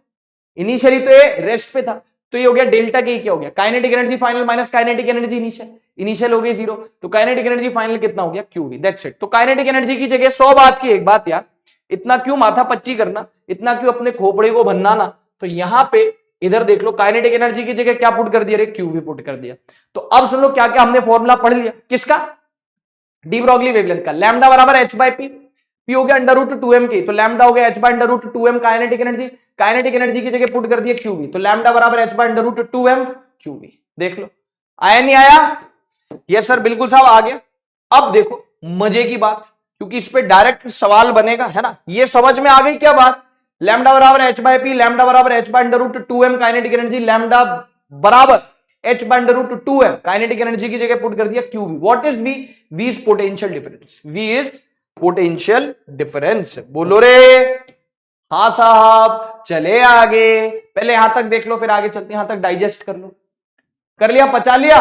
इनिशियली तो ये रेस्ट पे था, तो ये हो गया डेल्टा के, क्या हो गया? Kinetic energy final minus kinetic energy initial, initial हो गई 0, तो काइनेटिक एनर्जी फाइनल कितना हो गया? क्यूवी। That's it. तो काइनेटिक एनर्जी की जगह 100 बात की एक बात यार, इतना क्यों माथा पच्ची करना, इतना क्यों अपने खोपड़े को भन्ना ना। तो यहां पे इधर देख लो, काइनेटिक एनर्जी की जगह क्या पुट कर दिया रे? क्यूवी पुट कर दिया। तो अब सुन लो क्या क्या हमने फॉर्मूला पढ़ लिया, किसका? डी ब्रोगली वेवलेंथ का। लैम्डा बराबर एच बाय पी, पी हो गया अंडर रूट 2m की, तो लैम्डा हो गया h by under root 2m kinetic energy, kinetic energy की जगह पुट कर दिया क्यूवी, तो लैम्डा बराबर h by under root 2m QV. देख लो आया नहीं आया? यस सर बिल्कुल साहब आ गया। अब देखो मजे की बात, क्योंकि इस पे डायरेक्ट सवाल बनेगा, है ना? ये समझ में आ गई क्या बात? लैम्डा बराबर h बाय पी, लैम्डा बराबर h by under root 2m kinetic energy, lambda बराबर h by under root 2m kinetic energy की जगह पुट कर दिया QV. What is v? v is potential difference, v is potential difference. बोलो रे हाँ साहब। चले आगे, पहले यहां तक देख लो फिर आगे चलते हैं, यहां तक डाइजेस्ट कर लो। कर लिया? पचा लिया?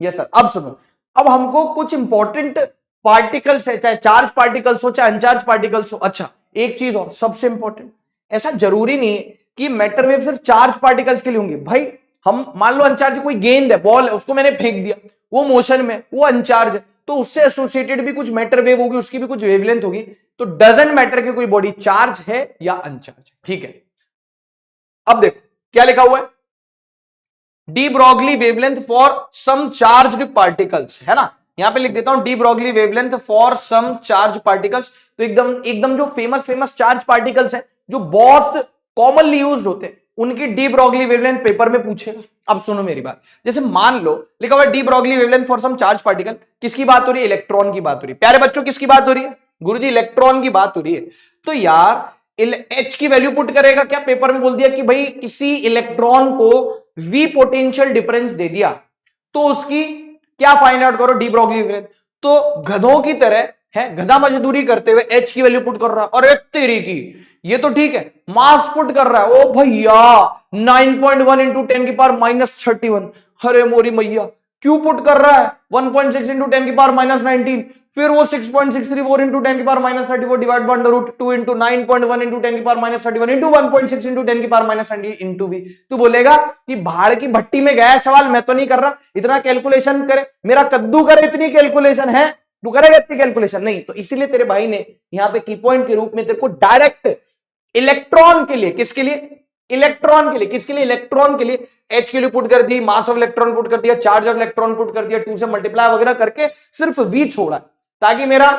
Yes sir. अब सुनो, अब हमको कुछ इंपॉर्टेंट पार्टिकल्स है, चाहे चार्ज पार्टिकल्स हो चाहे अनचार्ज पार्टिकल्स हो। अच्छा एक चीज और सबसे इंपॉर्टेंट, ऐसा जरूरी नहीं है कि मैटर वेव सिर्फ चार्ज पार्टिकल्स के लिए होंगे भाई। हम मान लो अनचार्ज, कोई गेंद है, बॉल है, उसको मैंने फेंक दिया, वो मोशन में, वो अनचार्ज है, तो उससे एसोसिएटेड भी कुछ मैटर वेव होगी, उसकी भी कुछ वेवलेंथ होगी। तो डजंट मैटर कि कोई बॉडी चार्ज है या अनचार्ज है, ठीक है? अब देखो क्या लिखा हुआ है, de Broglie wavelength for some charged particles, है ना, यहां पे लिख देता हूं de Broglie wavelength for some charge particles. तो एकदम एकदम जो फेमस चार्ज पार्टिकल्स हैं जो बहुत कॉमनली यूज्ड होते हैं उनकी डी ब्रॉगली वेवलेंथ पेपर में पूछेगा। अब सुनो मेरी बात, जैसे मान लो लिखा हुआ de Broglie wavelength for some charge particle, किसकी बात हो रही है? इलेक्ट्रॉन की बात हो रही है। प्यारे बच्चों किसकी बात हो रही है? गुरुजी इलेक्ट्रॉन की बात हो रही है। तो यार एच की वैल्यू पुट करेगा क्या? पेपर में बोल दिया कि भाई किसी इलेक्ट्रॉन को वी पोटेंशियल डिफरेंस दे दिया तो उसकी क्या फाइंड आउट करो? D Broglie wavelength. तो गधों की तरह है, गधा मजदूरी करते हुए एच की वैल्यू पुट कर रहा है, और तेरी की ये तो ठीक है, मास पुट कर रहा है, ओ भैया 9.1 इंटू 10 की पावर -31। अरे मोरी मैया, क्यों पुट कर रहा है 1.6 इंटू 10 की पावर -19? फिर वो 6.634 इंटू 10 की power -34 divide by √2 into 9.1 into 10 की पावर -31 इंटू 1.6 इंटू 10 की पावर -19 इंटू वी। तू बोलेगा कि भाड़ की भट्टी में गया है सवाल, मैं तो नहीं कर रहा, इतना कैलकुलेशन करे, मेरा कद्दू करे इतनी कैलकुलेशन है, तू करेगा इतनी कैलकुलेशन नहीं। तो इसीलिए तेरे भाई ने यहां पे की पॉइंट के रूप में तेरे को डायरेक्ट इलेक्ट्रॉन के लिए, किसके लिए? इलेक्ट्रॉन के लिए। किसके लिए? इलेक्ट्रॉन के लिए एच के लिए पुट कर दी, मास ऑफ इलेक्ट्रॉन पुट कर दिया, चार्ज ऑफ इलेक्ट्रॉन पुट कर दिया, 2 से मल्टीप्लाई वगैरह करके सिर्फ वी छोड़ा, ताकि मेरा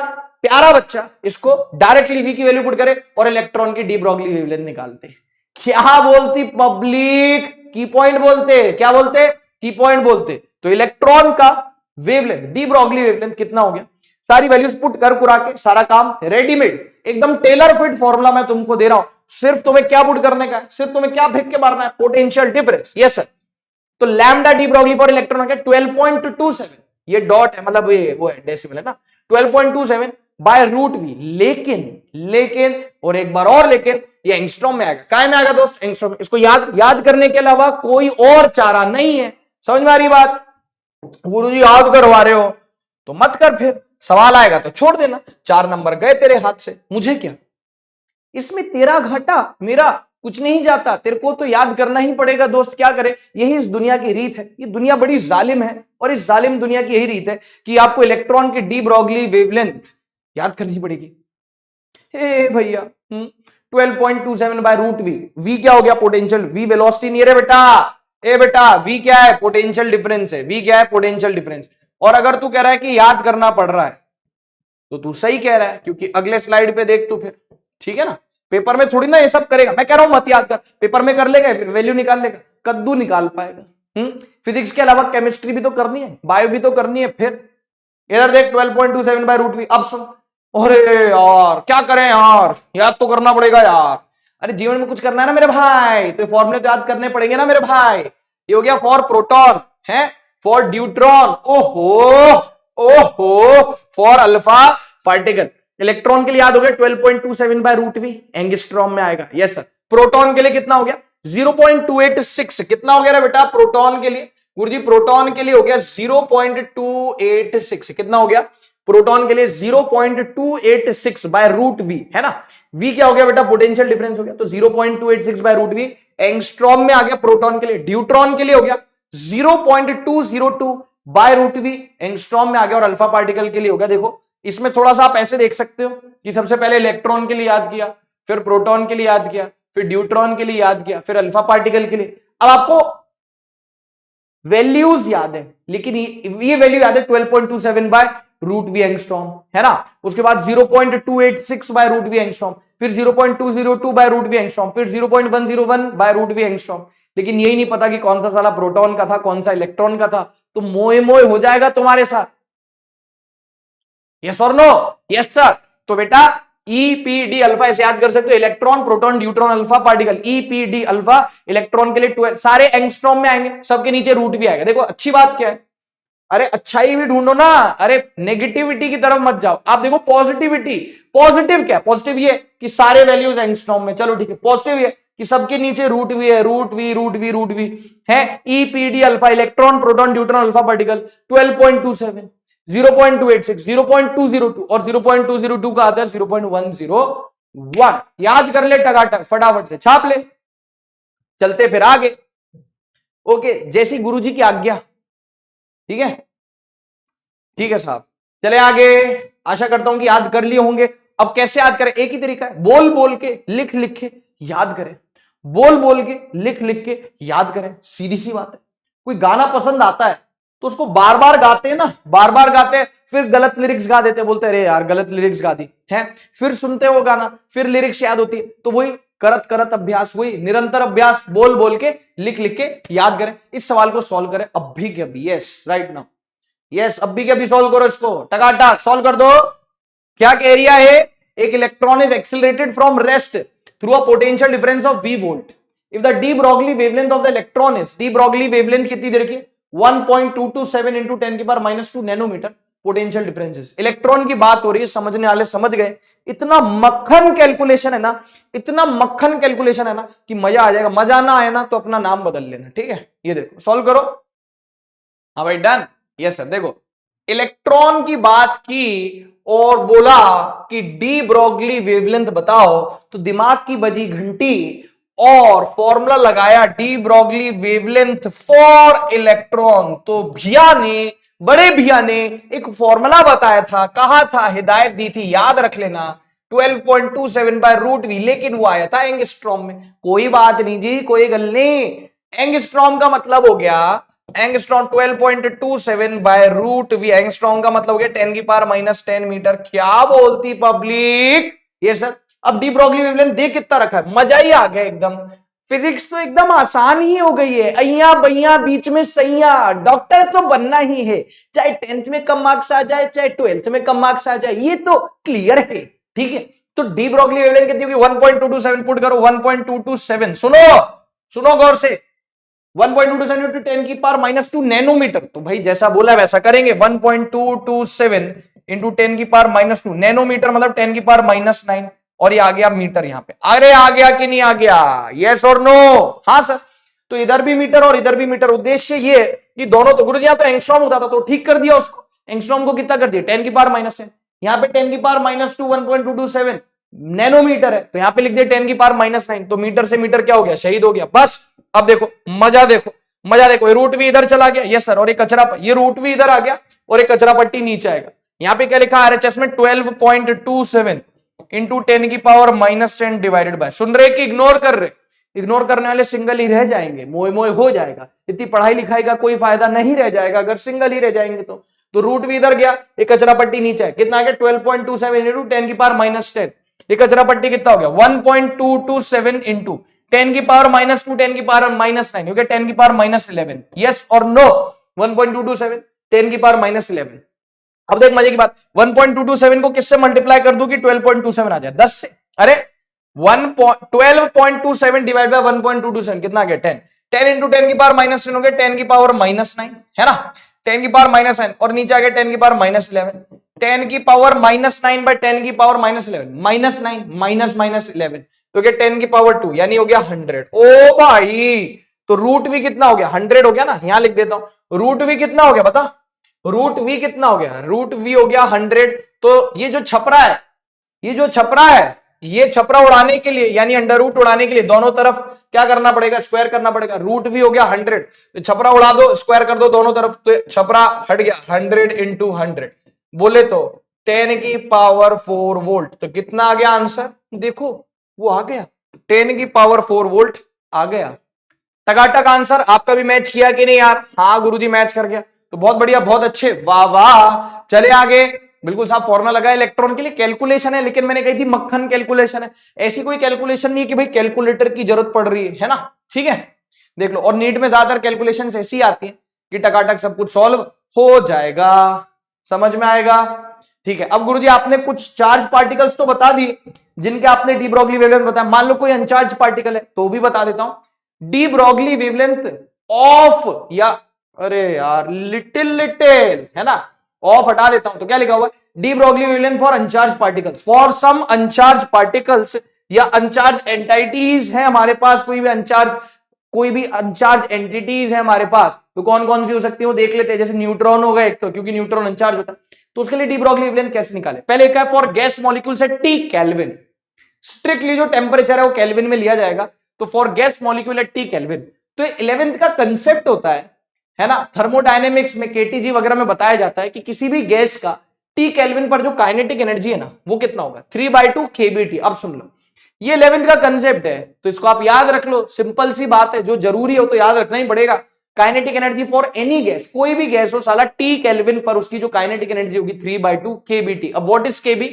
प्यारा बच्चा इसको डायरेक्टली वी की वैल्यू पुट करे और इलेक्ट्रॉन की डी ब्रॉगली वेवलेंथ निकालते। क्या बोलती पब्लिक? की पॉइंट बोलते। क्या बोलते? की पॉइंट बोलते। तो इलेक्ट्रॉन का वेवलेंथ, डी ब्रॉगली वेवलेंथ कितना हो गया? सारी वैल्यूज पुट कर कुरा के सारा काम रेडीमेड, एकदम टेलर फिट फॉर्मूला मैं तुमको दे रहा हूं। सिर्फ तुम्हें क्या पुट करने का है? सिर्फ तुम्हें क्या फेंक के मारना है? Potential difference. Yes sir. तो lambda de Broglie for electron हो गया 12.27, ये डॉट है मतलब ये वो है डेसिमल है ना, 12.27 बाय √v। लेकिन और एक बार और लेकिन ये एंगस्ट्रॉम में आएगा। काय में आएगा दोस्त? एंगस्ट्रॉम में। इसको याद करने के अलावा कोई और चारा नहीं है। समझ में आ रही बात? गुरुजी याद करवा रहे हो तो मत कर, फिर सवाल आएगा तो छोड़ देना। 4 नंबर गए तेरे हाथ से, मुझे क्या, इसमें तेरा घाटा, मेरा कुछ नहीं जाता। तेरे को तो याद करना ही पड़ेगा दोस्त, क्या करे, यही इस दुनिया की रीत है। ये दुनिया बड़ी जालिम है और इस जालिम दुनिया की यही रीत है कि आपको इलेक्ट्रॉन की डी ब्रॉगली वेवलेंथ याद करनी पड़ेगी। हे भैया 12.27 बाय √v। v क्या हो गया? पोटेंशियल। v वेलोसिटी नहीं है रे बेटा, ए बेटा v क्या है? पोटेंशियल डिफरेंस है। v क्या है? Potential difference. और अगर तू कह रहा है कि याद करना पड़ रहा है तो तू सही कह रहा है, क्योंकि अगले स्लाइड पे देख तू फिर, ठीक है ना। पेपर में थोड़ी ना ये सब करेगा, मैं कह रहा हूं मत याद कर, पेपर में कर लेगा फिर वैल्यू निकाल लेगा, कद्दू निकाल पाएगा। फिजिक्स के अलावा केमिस्ट्री भी तो करनी है, बायो भी तो करनी है। फिर इधर देख 12.27 बाय √v। अब सुन, अरे यार क्या करें यार, याद तो करना पड़ेगा यार। अरे जीवन में कुछ करना है ना मेरे भाई, तो फॉर्मूले तो याद करने पड़ेंगे ना मेरे भाई। ये हो गया फॉर प्रोटॉन, है फॉर ड्यूट्रॉन, ओहो फॉर अल्फा पार्टिकल। इलेक्ट्रॉन के लिए याद हो गया 12.27 बाय √v, एंगस्ट्रॉम में आएगा। Yes sir. प्रोटॉन के लिए कितना हो गया? 0.286। कितना हो गया रे बेटा प्रोटॉन के लिए? गुरुजी प्रोटॉन के लिए हो गया 0.286। कितना हो गया? प्रोटॉन के लिए 0.286 बाय √v, है ना। v क्या हो गया बेटा? पोटेंशियल डिफरेंस हो गया, तो 0.286 बाय √v एंगस्ट्रॉम में आ गया प्रोटॉन के लिए। ड्यूट्रॉन के लिए हो गया 0.202 बाय √v एंगस्ट्रॉम में आ गया, और अल्फा पार्टिकल के लिए हो गया, देखो इसमें थोड़ा सा आप ऐसे देख सकते हो कि सबसे पहले इलेक्ट्रॉन के लिए याद किया, फिर प्रोटॉन के लिए याद किया, फिर ड्यूट्रॉन के लिए याद किया, फिर अल्फा पार्टिकल के लिए। अब आपको वैल्यूज याद है, लेकिन ये वैल्यू याद है 12.27 बाय √v एंगस्ट्रॉम, है ना। उसके बाद 0.286 बाय √v एंगस्ट्रॉम, फिर 0.202 बाय √v एंगस्ट्रॉम, फिर 0.101 बाय √v एंगस्ट्रॉम। लेकिन यही नहीं पता कि कौन सा साला प्रोटॉन का था, कौन सा इलेक्ट्रॉन का था, तो मोए हो जाएगा तुम्हारे साथ। यस और नो? Yes sir. तो बेटा ईपीडी अल्फा ऐसे याद कर सकते हो, electron proton deuteron alpha particle, EPD alpha electron के लिए 12, सारे एंगस्ट्रॉम में आएंगे, सबके नीचे √v आएगा। देखो अच्छी बात क्या है, अरे अच्छाई भी ढूंढो ना, अरे नेगेटिविटी की तरफ मत जाओ। आप देखो पॉजिटिविटी, पॉजिटिव क्या है? पॉजिटिव ये कि सारे वैल्यूज एंगस्ट्रॉम में, चलो ठीक है। पॉजिटिव ये कि सबके नीचे √v है, √v है। EPD alpha electron proton deuteron alpha particle 12.27, 0.286, 0.202 और 0.202 का आता है 0.101। याद कर ले टकाटक, फटाफट से छाप ले। चलते फिर आगे। ओके, जैसी गुरुजी की आज्ञा। ठीक है, ठीक है साहब, चले आगे। आशा करता हूं कि याद कर लिए होंगे। अब कैसे याद करें? एक ही तरीका है, बोल बोल के लिख लिख के याद करें, बोल बोल के लिख लिख के याद करें। सीधी सी बात है। कोई गाना पसंद आता है तो उसको बार बार गाते हैं ना, बार बार गाते हैं, फिर गलत लिरिक्स गा देते, बोलते अरे यार गलत लिरिक्स गा दी है, फिर सुनते हो गाना, फिर लिरिक्स याद होती है। तो वही करत करत अभ्यास, वही निरंतर अभ्यास, बोल बोल के लिख लिख के याद करें। इस सवाल को सॉल्व करें अभी के अभी, यस राइट नाउ, यस अभी के अभी सॉल्व करो इसको, टकाटक सॉल्व कर दो। क्या कह रिया है, एक electron is accelerated from rest through a potential difference of v volt if the de Broglie wavelength of the electron is, de Broglie wavelength कितनी देर की, 1.227 इंटू 10 की power -2 nanometer, potential differences. Electron की बात हो रही है, समझने वाले समझ गए। इतना मक्खन कैलकुलेशन है ना, इतना मक्खन कैलकुलेशन है ना कि मजा आ जाएगा। मजा ना आए ना तो अपना नाम बदल लेना, ठीक है। ये देखो सॉल्व करो, हाँ भाई डन, यस सर। देखो इलेक्ट्रॉन की बात की और बोला कि डी ब्रॉगली वेवलेंथ बताओ, तो दिमाग की बजी घंटी और फॉर्मूला लगाया D Broglie wavelength for electron. तो भैया ने, बड़े भैया ने एक फॉर्मूला बताया था, कहा था, हिदायत दी थी, याद रख लेना, 12.27 बाय रूट वी, लेकिन वो आया था एंगस्ट्रॉम में। कोई बात नहीं जी, कोई गल नहीं, एंगस्ट्रॉम का मतलब हो गया angstrom 12.27 by root V, angstrom का मतलब हो गया 10 की पावर -10 मीटर। क्या बोलती पब्लिक, ये सर। अब डी ब्रॉगली वेवलेंथ देख कितना रखा है, मजा ही आ गया एकदम। फिजिक्स तो एकदम आसान ही हो गई है, अय्या बइया बीच में सैया, डॉक्टर तो बनना ही है, चाहे 10th में कम मार्क्स आ जाए, चाहे 12th में कम मार्क्स आ जाए, ये तो क्लियर है, ठीक है। तो डी ब्रॉगली वेवलेंथ कितनी होगी, 1.227 पुट करो, 1.227, सुनो सुनो गौर से, 1.227 इंटू 10 की पावर -2 नैनोमीटर। तो भाई जैसा बोला वैसा करेंगे, 1.227 इंटू 10 की पावर -2 नैनोमीटर, मतलब 10 की पावर -9, और ये आ गया मीटर यहाँ पे। अरे आ गया कि नहीं आ गया, यस और नो, हाँ सर। तो इधर भी मीटर और इधर भी मीटर। उद्देश्य ये कि दोनों, तो गुरुजी यहाँ तो एंगस्ट्रॉम होता था तो ठीक कर दिया उसको, एंगस्ट्रॉम को कितना कर दिया, 10 की पावर -10, यहाँ पे 10 की पावर -2 1.227 नैनोमीटर है, तो यहाँ पे लिख दिया 10 की पावर -9, तो मीटर से मीटर क्या हो गया, शहीद हो गया। बस अब देखो मजा, देखो मजा, देखो ये रूट भी इधर चला गया, यस सर, और ये कचरा, ये रूट भी इधर आ गया और एक कचरा पट्टी नीचे आएगा। यहाँ पे क्या लिखा आरएचएस में, 12.27 इंटू 10 की पावर -10 डिवाइडेड बाय, सुन रहे कि इग्नोर कर रहे, इग्नोर करने वाले सिंगल ही रह जाएंगे, मोए मोए हो जाएगा, इतनी पढ़ाई लिखाई का कोई फायदा नहीं रह जाएगा अगर सिंगल ही रह जाएंगे। तो रूट भी इधर गया, एक कचरा पट्टी नीचे है, कितना आ गया 12.27 इंटू 10 की पावर -10, ये कचरा पट्टी कितना हो गया 1.227 इंटू 10 की पावर -2 10 की पावर -9 हो गया 10 की पावर -11, यस और नो, 1.227 10 की पावर -11। अब देख मजे की बात, 1.227 को किससे मल्टीप्लाई कर दूं कि 12.27 आ जाए, 10 से। अरे 12.27 डिवाइड बाय 1.227 कितना आ गया 10, 10 इंटू 10 की पावर -10 हो गया 10 की पावर -9, है ना, 10 की पावर -9 और नीचे आ गया 10 की पावर -11, 10 की पावर -9 बाय 10 की पावर -11, -9 -11 तो क्या 10 की पावर 2, यानी हो गया 100। ओ भाई, तो रूट भी कितना हो गया 100 हो गया ना, यहां लिख देता हूं, रूट भी कितना हो गया बता, रूट वी कितना हो गया, रूट वी हो गया 100। तो ये जो छपरा है, ये जो छपरा है, ये छपरा उड़ाने के लिए, यानी अंडर रूट उड़ाने के लिए दोनों तरफ क्या करना पड़ेगा, स्क्वायर करना पड़ेगा। रूट वी हो गया 100, तो छपरा उड़ा दो, स्क्वायर कर दो दोनों तरफ, तो छपरा हट गया 100 इंटू 100, बोले तो 10 की पावर 4 वोल्ट। तो कितना आ गया आंसर, देखो वो आ गया 10 की पावर 4 वोल्ट आ गया। टकाटक आंसर। आपका भी मैच किया कि नहीं यार, हाँ गुरुजी मैच कर गया, तो बहुत बढ़िया, बहुत अच्छे, वाह वाह। चले आगे, बिल्कुल साहब फॉर्मूला लगा इलेक्ट्रॉन के लिए, कैलकुलेशन है, लेकिन मैंने कही थी मक्खन कैलकुलेशन है, ऐसी कोई कैलकुलेशन नहीं है कि भाई कैलकुलेटर की जरूरत पड़ रही है ना, ठीक है, देख लो। और नीट में ज्यादातर कैलकुलेशन ऐसी आती है कि टकाटक सब कुछ सॉल्व हो जाएगा, समझ में आएगा, ठीक है। अब गुरुजी आपने कुछ चार्ज पार्टिकल्स तो बता दिए जिनके आपने डी ब्रॉगली वेवलेंथ बताया, मान लो कोई अनचार्ज पार्टिकल है तो भी बता देता हूं, डी ब्रॉगली वेवलेंथ ऑफ, या अरे यार लिटिल है ना, ऑफ हटा देता हूं तो क्या लिखा हुआ है, de Broglie wavelength for uncharge particles, for some uncharge particles या अनचार्ज एंटिटीज है हमारे पास, कोई भी अनचार्ज एंटिटीज है हमारे पास, तो कौन कौन सी हो सकती है वो देख लेते हैं। जैसे न्यूट्रॉन होगा एक, तो क्योंकि न्यूट्रॉन अनचार्ज होता है, तो उसके लिए डी ब्रॉगली वेवलेंथ कैसे निकाले, पहले क्या है, फॉर गैस मॉलिक्यूल्स है टी केल्विन, स्ट्रिक्टली जो टेम्परेचर है वो केल्विन में लिया जाएगा, तो फॉर गैस मॉलिक्यूल है टी केल्विन। तो 11th का कंसेप्ट होता है ना, थर्मोडायनेमिक्स में केटीजी वगैरह में बताया जाता है कि किसी भी गैस का टी केल्विन पर जो काइनेटिक एनर्जी है ना वो कितना होगा, 3/2 kBT। अब सुन लो, ये 11th का कंसेप्ट है, तो इसको आप याद रख लो, सिंपल सी बात है, जो जरूरी हो तो याद रखना ही पड़ेगा। Kinetic energy for any gas, कोई भी गैस हो साला, टी केल्विन पर उसकी जो काइनेटिक एनर्जी होगी 3/2 kBT। अब व्हाट इज केबी,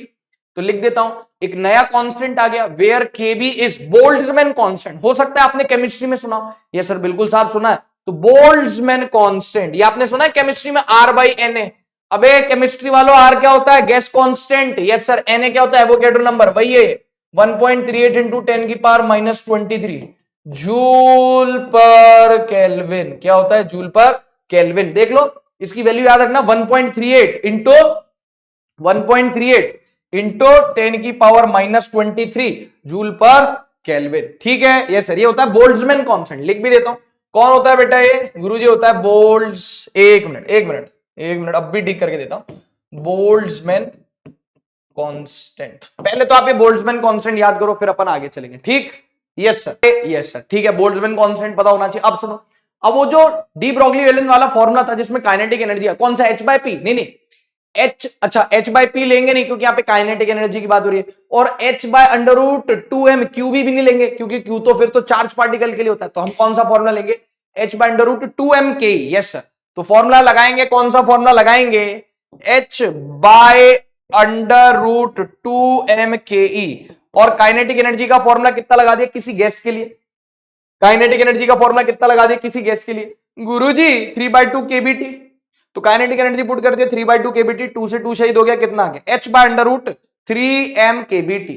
तो लिख देता हूं, एक नया कांस्टेंट आ गया, where KB is Boltzmann constant. हो सकता है आपने केमिस्ट्री में सुना, ये सर बिल्कुल साहब सुना है, तो बोल्ट्जमैन कांस्टेंट ये आपने सुना है केमिस्ट्री में, R/Na। अबे केमिस्ट्री वालों, आर क्या होता है, gas constant. Yes sir. Na क्या होता है, एवोगैड्रो नंबर, वही है 1.38 इंटू 10 की पावर -23 जूल पर केल्विन। क्या होता है, जूल पर केल्विन। देख लो, इसकी वैल्यू याद रखना, 1.38 इंटू 1.38 इंटू 10 की पावर -23 जूल पर केल्विन। ठीक है, ये सर, ये होता है बोल्ट्जमैन कांस्टेंट। लिख भी देता हूं, कौन होता है बेटा ये, गुरुजी होता है बोल्ट्स, एक मिनट अब भी ठीक करके देता हूं, बोल्ट्जमैन कांस्टेंट। पहले तो आप ये बोल्ट्जमैन कांस्टेंट याद करो, फिर अपन आगे चलेंगे। ठीक, यस सर, ठीक है, बोल्ट्जमैन कांस्टेंट पता होना चाहिए। अब सुनो, अब वो जो डी ब्रॉगली वेलन वाला फॉर्मूला था जिसमें काइनेटिक एनर्जी है, कौन सा, H/P, नहीं H, अच्छा H/P लेंगे नहीं, क्योंकि यहाँ पे काइनेटिक एनर्जी की बात हो रही है। और H/√2m, QV भी नहीं लेंगे, क्योंकि Q तो फिर तो चार्ज पार्टिकल के लिए होता है। तो हम कौन सा फॉर्मूला लेंगे, H/√2m Ke। यस सर, तो फॉर्मूला लगाएंगे, कौन सा फॉर्मूला लगाएंगे, H/√2m Ke। और काइनेटिक एनर्जी का फॉर्मूला कितना लगा दिया किसी गैस के लिए, काइनेटिक एनर्जी का फॉर्मूला कितना लगा दिया किसी गैस के लिए, गुरुजी 3/2 kBT। तो काइनेटिक एनर्जी पुट कर दिया 3/2 kBT, 2 से 2 शहीद हो गया, कितना आ गया, H/√3m kBT।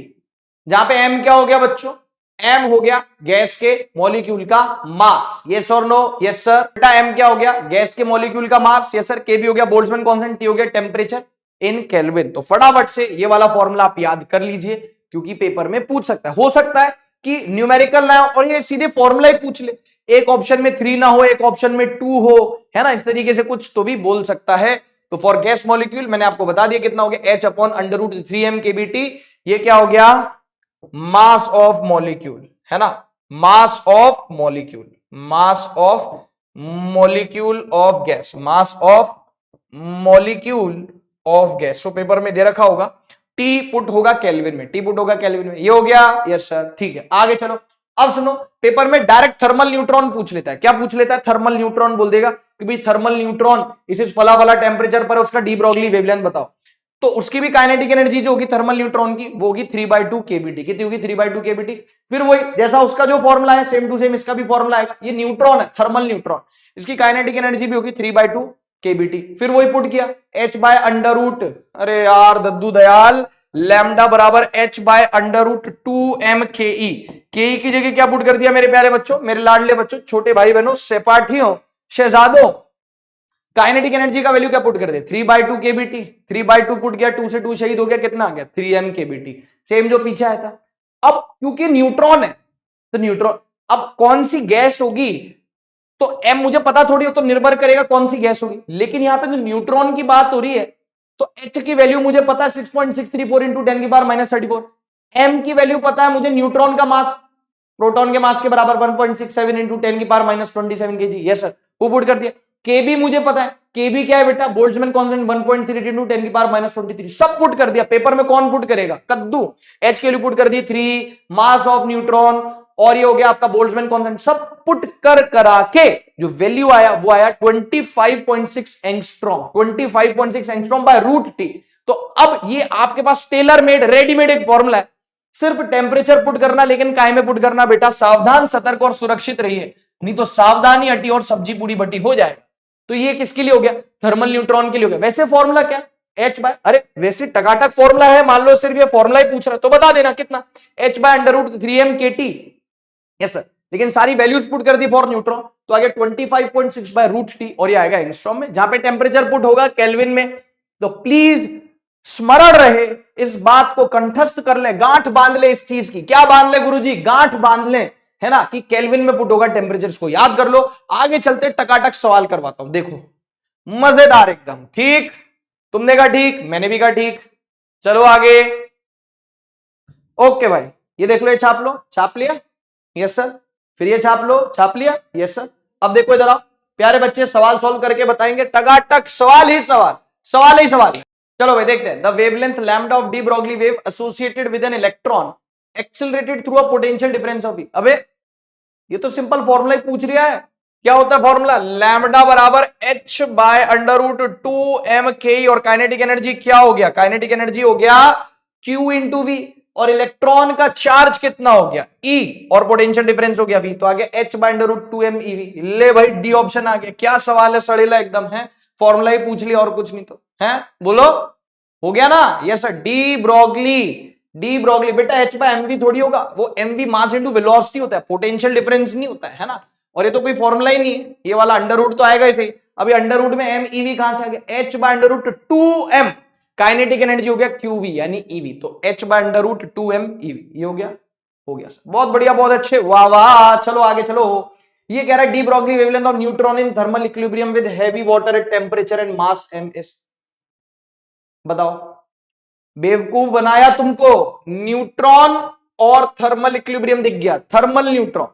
जहां पे m क्या हो गया बच्चों, m हो गया गैस के मॉलिक्यूल का मास। यस और नो, यस सर। बेटा m क्या हो गया, गैस के मॉलिक्यूल का मास। Yes sir. Kb हो गया बोल्ट्जमैन कांस्टेंट, T हो गया टेम्परेचर इन केल्विन। तो फटाफट से ये वाला फॉर्मूला आप याद कर लीजिए, क्योंकि पेपर में पूछ सकता है। हो सकता है कि न्यूमेरिकल ना हो और ये सीधे फॉर्मूला ही पूछ ले, एक ऑप्शन में 3 ना हो, एक ऑप्शन में 2 हो, है ना, इस तरीके से कुछ तो भी बोल सकता है। तो फॉर गैस मॉलिक्यूल मैंने आपको बता दिया कितना हो गया, H/√3m kBT। ये क्या हो गया, मास ऑफ मॉलिक्यूल, है ना, mass of molecule, mass of molecule of gas, mass of molecule of gas. तो पेपर में दे रखा होगा, टी पुट होगा केल्विन में, टी पुट होगा केल्विन में। ये हो गया, यस सर, ठीक है, आगे चलो। अब सुनो, पेपर में डायरेक्ट थर्मल न्यूट्रॉन पूछ लेता है। क्या पूछ लेता है, थर्मल न्यूट्रॉन बोल देगा कि भाई थर्मल न्यूट्रॉन इस फला वाला टेम्परेचर पर उसका डी ब्रॉगली वेवलेंथ बताओ। तो उसकी भी काइनेटिक एनर्जी जो होगी थर्मल न्यूट्रॉन की, वो होगी 3/2 kBT। कितनी होगी, 3/2 kBT। फिर वही जैसा उसका जो फॉर्मूला है, सेम टू सेम इसका भी फॉर्मूला आएगा। ये न्यूट्रॉन है, थर्मल न्यूट्रॉन, इसकी काइनेटिक एनर्जी भी होगी 3/2 kBT। फिर वही पुट किया H/√, अरे यार दद्दू दयाल, लैम्डा बराबर H/√2m Ke। Ke की जगह क्या पुट कर दिया मेरे प्यारे बच्चों, मेरे लाडले बच्चों, छोटे भाई बहनों, सहपाठियों, शहजादों, काइनेटिक एनर्जी का वैल्यू क्या पुट कर दे, 3/2 kBT। 3/2 पुट गया, 2 से 2 शहीद हो गया, कितना आ गया, 3m kBT, सेम जो पीछे आया था। अब क्योंकि न्यूट्रॉन है तो न्यूट्रॉन, अब कौन सी गैस होगी तो m मुझे पता थोड़ी हो, तो निर्भर करेगा कौन सी गैस होगी। लेकिन यहां पे जो न्यूट्रॉन की बात हो रही है, तो h की वैल्यू मुझे पता है 6.634 इंटू 10 की पावर -34। m की वैल्यू पता है मुझे, न्यूट्रॉन का मास प्रोटॉन के मास के बराबर 1.67 इंटू 10 की पावर -27 kg। यस सर, वो पुट कर दिया। Kb मुझे पता है, Kb क्या है बेटा, बोल्ट्जमैन कांस्टेंट 1.38 इंटू 10 की पावर -23। सब पुट कर दिया। पेपर में कौन पुट करेगा, कद्दू। h की वैल्यू पुट कर दी 3, मास ऑफ न्यूट्रॉन, और ये हो गया आपका बोल्ट्जमैन कांस्टेंट। सब पुट कर करा के जो वैल्यू आया वो आया 25.6 एंगस्ट्रॉम, 25.6 एंगस्ट्रॉम बाय √T। तो अब ये आपके पास टेलर मेड रेडीमेड एक फॉर्मूला है, सिर्फ टेम्परेचर पुट करना, लेकिन काय में पुट करना बेटा, सावधान, सतर्क और सुरक्षित रहिए, नहीं तो सावधानी हटी और सब्जी पूरी बटी हो जाए। तो ये किसके लिए हो गया, थर्मल न्यूट्रॉन के लिए हो गया। वैसे फॉर्मूला क्या, अरे वैसे टकाटक फॉर्मूला है, मान लो सिर्फ ये फॉर्मूला ही पूछ रहा है तो बता देना कितना, H/√3m kT। यस सर, लेकिन सारी वैल्यूज पुट कर दी फॉर न्यूट्रॉन, तो आ गया 25.6 बाय √T, और ये आएगा एंगस्ट्रॉम में, जहां पे टेम्परेचर पुट होगा केल्विन में। तो प्लीज स्मरण रहे, इस बात को कंठस्थ कर ले, गांठ बांध ले इस चीज की। क्या बांध ले गुरुजी, गांठ बांध ले, है ना, कि केल्विन में पुट होगा टेम्परेचर, को याद कर लो। आगे चलते टकाटक सवाल करवाता हूं, देखो मजेदार एकदम। ठीक, तुमने कहा ठीक, मैंने भी कहा ठीक, चलो आगे। ओके भाई, ये देख लो, ये छाप लो, छाप लिया, यस सर। फिर ये छाप लो, छाप लिया, यस सर। अब देखो इधर आओ, प्यारे बच्चे सवाल सॉल्व करके बताएंगे, टकाटक सवाल ही सवाल, सवाल ही सवाल। चलो भाई देखते हैं। The wavelength lambda of de Broglie wave associated with an electron accelerated through a potential difference of E. अबे ये तो सिंपल फॉर्मूला ही पूछ रहा है, क्या होता है फॉर्मूला, लैम्डा बराबर h by under root 2m और काइनेटिक एनर्जी क्या हो गया, काइनेटिक एनर्जी हो गया q इंटू वी, और इलेक्ट्रॉन का चार्ज कितना हो गया E, और पोटेंशियल डिफरेंस हो गया V, तो आ गया h by under root 2m ev। ले भाई डी ऑप्शन आ गया। क्या सवाल है, सड़ेला एकदम है, फॉर्मूला ही पूछ लिया और कुछ नहीं तो है, बोलो हो गया ना। यस सर, डी ब्रॉगली बेटा h बाय mv थोड़ी होगा, वो mv मास इनटू वेलोसिटी होता है, पोटेंशियल डिफरेंस नहीं होता है ना। और ये तो कोई फॉर्मूला ही नहीं है, ये वाला अंडर रूट तो आएगा इसे। अभी अंडर रूट में m ev कहां से आ गया, h by under root 2m, kinetic energy हो गया qv यानी ev, तो h by under root 2m ev, ये हो गया सर। बहुत बढ़िया, बहुत अच्छे, वाह वाह। चलो आगे चलो। ये कह रहा है de Broglie wavelength of neutron in thermal equilibrium with heavy water at temperature and mass ms। बताओ, बेवकूफ बनाया तुमको, न्यूट्रॉन और थर्मल इक्विलिब्रियम दिख गया, थर्मल न्यूट्रॉन,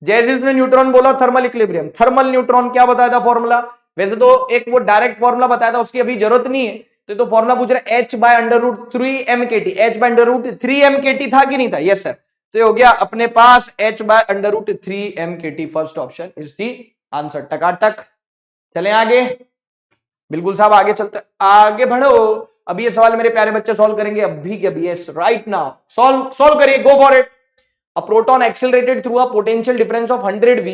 जैसे इसने न्यूट्रॉन बोला थर्मल इक्विलिब्रियम, थर्मल न्यूट्रॉन क्या बताया था फॉर्मूला, वैसे तो एक वो डायरेक्ट फॉर्मूला बताया था, उसकी अभी जरूरत नहीं है, तो फॉर्मूला पूछ रहा है h by under root 3m के T, h by under root 3m के टी था कि नहीं था, यस सर। तो ये हो गया अपने पास h by under root 3m के T, first option is the answer. टकाटक चले आगे, बिल्कुल साहब आगे चलते, आगे बढ़ो। अब ये सवाल मेरे प्यारे बच्चे सॉल्व करेंगे अभी के अभी, यस राइट नाउ, सॉल्व करिए, go for it. A proton accelerated through a potential difference of 100 V,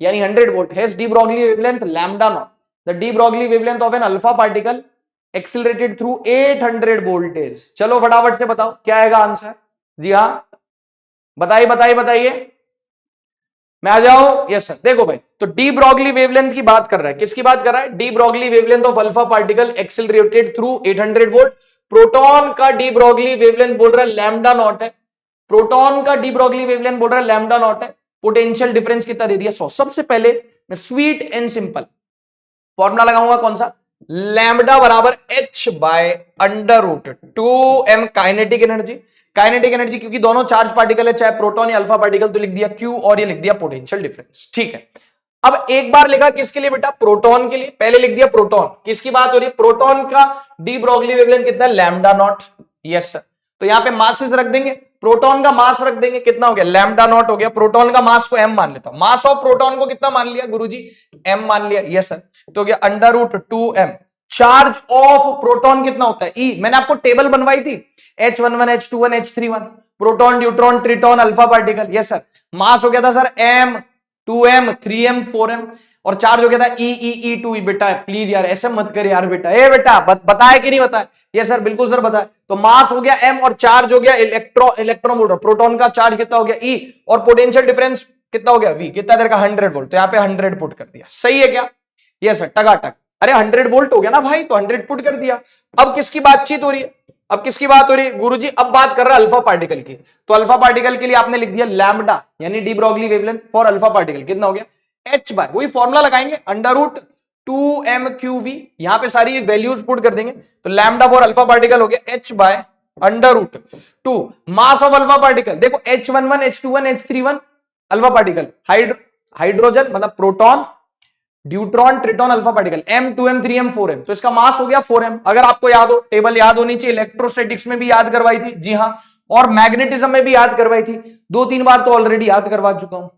यानी 100 volt, has de Broglie wavelength lambda naught. The de Broglie wavelength of an alpha particle accelerated through 800 voltage. चलो फटाफट से बताओ क्या आएगा answer. जी हाँ, बताइए। मैं आ जाऊं, यस सर। देखो भाई, तो डी ब्रॉगली वेवलेंथ की बात कर रहा है, किसकी बात कर रहा है, de Broglie wavelength of alpha particle accelerated through 800 volt. Proton का डी ब्रॉगली वेवलेंथ बोल रहा है लैम्डा नॉट है, प्रोटॉन का डी ब्रॉगली वेवलेंथ बोल रहा है लैम्डा नॉट है, पोटेंशियल डिफरेंस कितना दे दिया 100। सबसे पहले मैं स्वीट एंड सिंपल फॉर्मूला लगाऊंगा, कौन सा, लैम्डा बराबर h by under root 2m kinetic energy, क्योंकि दोनों चार्ज पार्टिकल है, चाहे प्रोटॉन या अल्फा पार्टिकल, तो लिख दिया q और ये लिख दिया पोटेंशियल डिफरेंस। ठीक है, अब एक बार लिखा किसके लिए बेटा, प्रोटॉन के लिए, पहले लिख दिया प्रोटॉन, किसकी बात हो रही है, प्रोटॉन का डी ब्रॉगली वेवलेंथ कितना है, लैम्डा नॉट, यस सर। तो यहां पे मासेस रख देंगे, प्रोटॉन का मास रख देंगे, कितना हो गया, लैम्डा नॉट हो गया, प्रोटॉन का मास को m मान लेता हूं, मास ऑफ प्रोटॉन को कितना मान लिया गुरुजी, m मान लिया, यस सर। तो हो गया under root 2m। Charge of proton कितना होता है, E, मैंने आपको टेबल बनवाई थी, H11 H21 H31, proton neutron triton alpha particle, yes sir. Mass हो गया था sir m 2m 3m 4m, और चार्ज हो गया था E2E। बेटा प्लीज यार ऐसे मत कर यार बेटा, ए बेटा बताया कि नहीं बताया, यस सर बिल्कुल सर बताया। तो मास हो गया m और चार्ज हो गया इलेक्ट्रॉन बोल रहा, प्रोटॉन का चार्ज कितना हो गया E, और पोटेंशियल डिफरेंस कितना हो गया V, कितना देर का 100 वोल्ट, तो यहाँ पे 100 पुट कर दिया, सही है क्या, यस सर टकाटक। अरे 100 वोल्ट हो गया ना भाई, तो 100 पुट कर दिया। अब किसकी बातचीत हो रही है, अब किसकी बात हो रही है गुरुजी, अब बात कर रहा है अल्फा पार्टिकल की, तो अल्फा पार्टिकल के लिए आपने लिख दिया लैम्डा यानी D Broglie wavelength for alpha particle कितना हो गया, h बाय, वही फॉर्मूला लगाएंगे अंडर रूट 2mqv, यहां पे सारी वैल्यूज पुट कर देंगे, तो लैम्डा फॉर अल्फा पार्टिकल हो गया h by under root 2। Mass of alpha particle देखो H11 H21 H31 alpha particle, hydrogen मतलब proton deuteron triton alpha particle, m2m 3m 4m, तो इसका मास हो गया 4m। अगर आपको याद हो, टेबल याद होनी चाहिए, इलेक्ट्रोस्टैटिक्स में भी याद करवाई थी, जी हाँ, और मैग्नेटिज्म में भी याद करवाई थी, 2-3 बार तो ऑलरेडी याद करवा चुका हूं।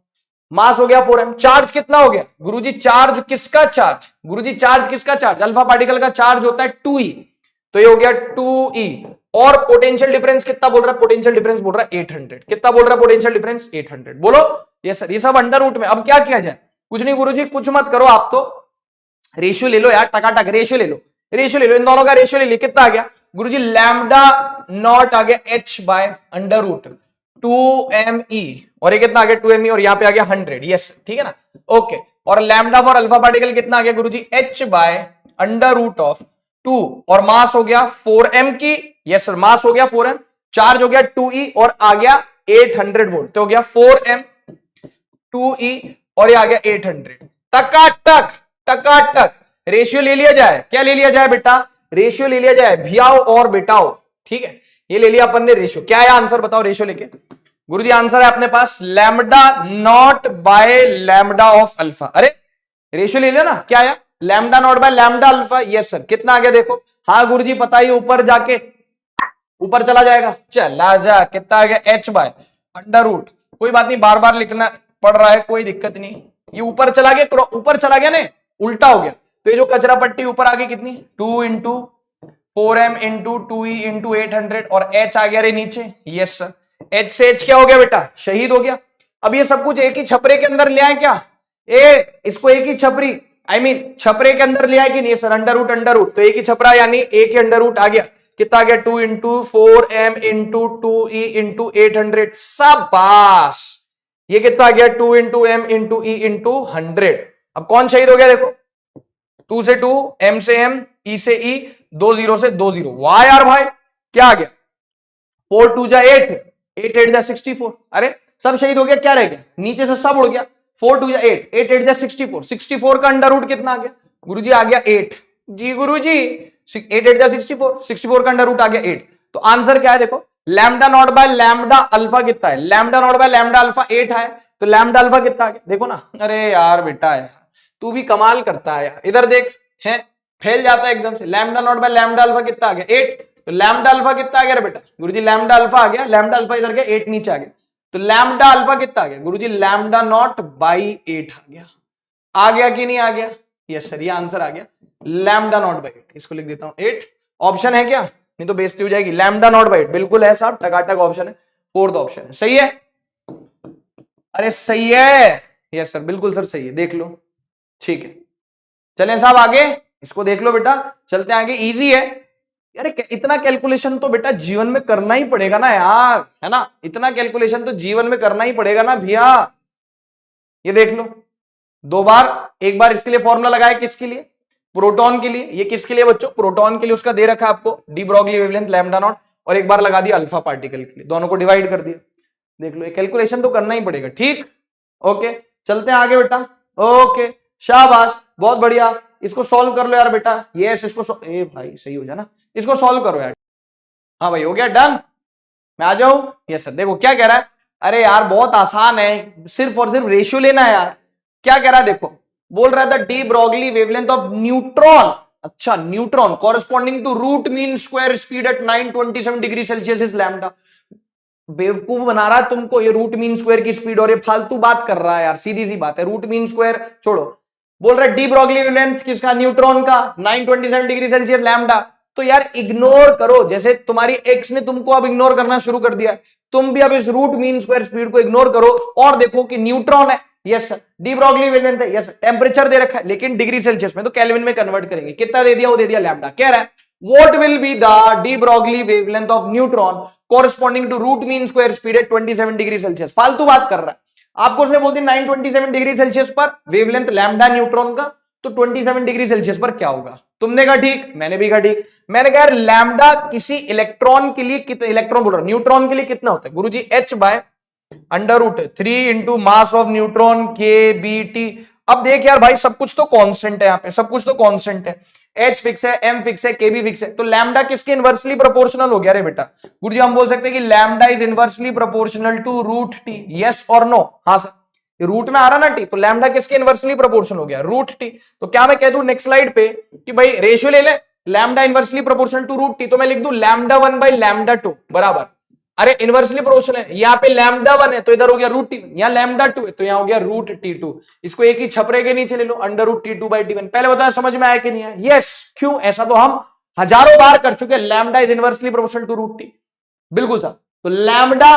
मास हो गया 4m, चार्ज कितना हो गया गुरुजी, चार्ज किसका चार्ज, गुरुजी चार्ज किसका चार्ज, अल्फा पार्टिकल का चार्ज होता है 2e, तो ये हो गया 2e, और पोटेंशियल डिफरेंस कितना बोल रहा है, पोटेंशियल डिफरेंस बोल रहा है 800, कितना बोल रहा है पोटेंशियल डिफरेंस 800, बोलो यस सर। ये सब अंडर रूट में, अब क्या किया जाए, कुछ नहीं गुरुजी, कुछ मत करो, आप तो रेशियो ले लो यार, टकाटक रेशियो ले लो, इन दोनों का रेशियो ले लो, कितना आ गया गुरुजी, लैम्डा नॉट आ गया h by under root 2me, और ये कितना आ गया 2me, और यहां पे आ गया 100, यस ठीक है ना, ओके। और लैम्डा फॉर अल्फा पार्टिकल कितना आ गया गुरुजी, h by under root of 2, और मास हो गया 4m की, यस सर मास हो गया 4m, चार्ज हो गया 2e, और आ गया 800 वोल्ट, तो हो गया 4m 2e, और ये आ गया 800, टकाटक रेशियो ले लिया जाए, क्या ले लिया जाए बेटा, रेशियो ले लिया जाए, भियाओ और बेटाओ, ठीक है, ये ले लिया अपन ने रेशियो। क्या है आंसर बताओ रेशियो लेके, गुरुजी आंसर है अपने पास lambda not by lambda of alpha, अरे रेशियो ले लिया ना, क्या आया lambda not by lambda alpha, yes sir. कितना आ गया देखो, हाँ गुरुजी पता ही, ऊपर जाके ऊपर चला जाएगा, चला जा, कितना आ गया h बाय अंडर रूट, कोई बात नहीं, बार बार लिखना पड़ रहा है, कोई दिक्कत नहीं, ये ऊपर चला गया, ऊपर चला गया ना, उल्टा हो गया। तो ये जो कचरा पट्टी ऊपर आ गई कितनी, 2 into 4m into 2e into 800 और h आ गया रे नीचे। यस सर, h से h क्या हो गया बेटा, शहीद हो गया। अब ये सब कुछ एक ही छपरे के अंदर ले आए क्या, इसको एक ही छपरी छपरे के अंदर ले आए कि नहीं सर, अंडर रूट, तो एक ही छपरा यानी एक ही अंडर रूट आ गया। कितना आ गया, 2 into 4m into 2e into 800। शाबाश, ये कितना आ गया, 2 into m into e into 100। अब कौन शहीद हो गया देखो, 2 से 2, m से m, e से e, 2 0 से 2 0। वाह यार भाई, क्या आ गया, 4 2 जा 8, 8 8 जा 64। अरे सब शहीद हो गया, क्या रह गया, नीचे से सब उड़ गया। 4 2 जा 8, 8 8 जा 64, 64 का अंडर रूट कितना आ गया गुरुजी, आ गया 8। जी गुरुजी, 8 8 जा 64, 64 का अंडर रूट आ गया 8। तो आंसर क्या है देखो, lambda not by lambda alpha कितना है, lambda not by lambda alpha 8 है, तो लैम्डा अल्फा कितना आ गया देखो ना। अरे यार बेटा यार, तू भी कमाल करता है यार, इधर देख, है फैल जाता है एकदम से। Lambda not by lambda alpha कितना आ गया, 8। तो लैम्डा अल्फा कितना आ गया बेटा गुरुजी, लैम्डा अल्फा आ गया, लैम्डा अल्फा इधर गया, 8 नीचे आ गया। तो लैम्डा अल्फा कितना आ गया गुरुजी, लैम्डा नॉट बाई 8 आ गया कि नहीं आ गया। यस सर, ये आंसर आ गया, लैम्डा नॉट बाई 8। इसको लिख देता हूं 8। ऑप्शन है क्या, नहीं तो बेइज्जती हो जाएगी। लैम्डा नॉट बाई 8 बिल्कुल है साहब, टकाटक ऑप्शन है, फोर्थ ऑप्शन है, सही है। अरे सही है, यस सर, बिल्कुल सर सही है, देख लो, ठीक है। चलें साहब आगे, इसको देख लो बेटा, चलते हैं आगे, इजी है। अरे इतना कैलकुलेशन तो बेटा जीवन में करना ही पड़ेगा ना यार, है ना, इतना कैलकुलेशन तो जीवन में करना ही पड़ेगा ना भैया। ये देख लो, दो बार, एक बार इसके लिए फॉर्मूला लगाया, किसके लिए, प्रोटॉन के लिए। ये किसके लिए बच्चों, प्रोटॉन के लिए, उसका दे रखा है आपको D Broglie wavelength lambda naught, और एक बार लगा दिया अल्फा पार्टिकल के लिए, दोनों को डिवाइड कर दिया। देख लो, ये कैलकुलेशन तो करना ही पड़ेगा, ठीक। ओके, चलते हैं आगे बेटा। ओके, शाबाश, बहुत बढ़िया। इसको सॉल्व कर लो यार बेटा। यस, इसको ए भाई सही हो जाना, इसको सॉल्व करो यार। हाँ भाई, हो गया डन, मैं आ जाऊं। यस सर, देखो क्या कह रहा है, अरे यार बहुत आसान है, सिर्फ और सिर्फ रेशियो लेना है यार। क्या कह रहा है देखो, बोल रहा था de Broglie wavelength of neutron, अच्छा neutron corresponding to root mean square speed at 927 degree Celsius is lambda. बेवकूफ बना रहा है तुमको, ये रूट मीन स्क्वायर की स्पीड, और ये फालतू बात कर रहा है यार, सीधी सी बात है, रूट मीन स्क्वायर छोड़ो। बोल रहा है डी ब्रॉगली वेवलेंथ किसका, न्यूट्रॉन का, 927 डिग्री सेल्सियस लैम्डा। तो यार इग्नोर करो, जैसे तुम्हारी एक्स ने तुमको अब इग्नोर करना शुरू कर दिया, तुम भी अब इस रूट मीन स्क्वायर स्पीड को इग्नोर करो और देखो कि न्यूट्रॉन है। Yes sir, D Broglie wavelength है, यस टेम्परेचर दे रखा है लेकिन डिग्री सेल्सियस में, तो केल्विन में कन्वर्ट करेंगे। कितना दे दिया, वो दे दिया लैम्डा। कह रहा है what will be the de Broglie wavelength of neutron corresponding to root mean square speed at 27 degree Celsius. फालतू बात कर रहा है आपको, उसने बोल दी 927 डिग्री सेल्सियस पर वेवलेंथ लैम्डा न्यूट्रॉन का, तो 27 डिग्री सेल्सियस पर क्या होगा। तुमने कहा ठीक, मैंने भी कहा ठीक। मैंने कहा लैम्डा किसी इलेक्ट्रॉन के लिए कितना, इलेक्ट्रॉन बोल रहा, न्यूट्रॉन के लिए कितना होता है गुरुजी, h by under root 3 into mass of neutron K B T. अब देख यार भाई, सब कुछ तो कांस्टेंट है यहाँ पे, सब कुछ तो कांस्टेंट है, h फिक्स है, m फिक्स है, k भी फिक्स है, तो लैम्डा किसके इनवर्सली प्रोपोर्शनल हो गया रे बेटा गुरुजी। हम बोल सकते हैं कि lambda is inversely proportional to root T, yes और नो। हाँ सर, रूट में आ रहा ना टी, तो लैम्डा किसके इनवर्सली प्रोपोर्शनल हो गया, रूट टी। तो क्या मैं कह दूं नेक्स्ट स्लाइड पे कि भाई रेशियो ले ले, lambda inversely proportional to root T, तो मैं लिख दूं लैम्डा 1 बाई लैम्डा 2 बराबर, अरे इनवर्सली प्रोपोर्शनल है, यहाँ पे लैम्डा 1 है तो इधर हो गया रूट टी, यहाँ लैम्डा 2 है तो यहाँ हो गया रूट T2। इसको एक ही छपरे के नीचे ले लो, under root T2 by T1। पहले बताया समझ में आया कि नहीं आया, यस। क्यों, ऐसा तो हम हजारों बार कर चुके, lambda is inversely proportional to root T, बिल्कुल सर। तो lambda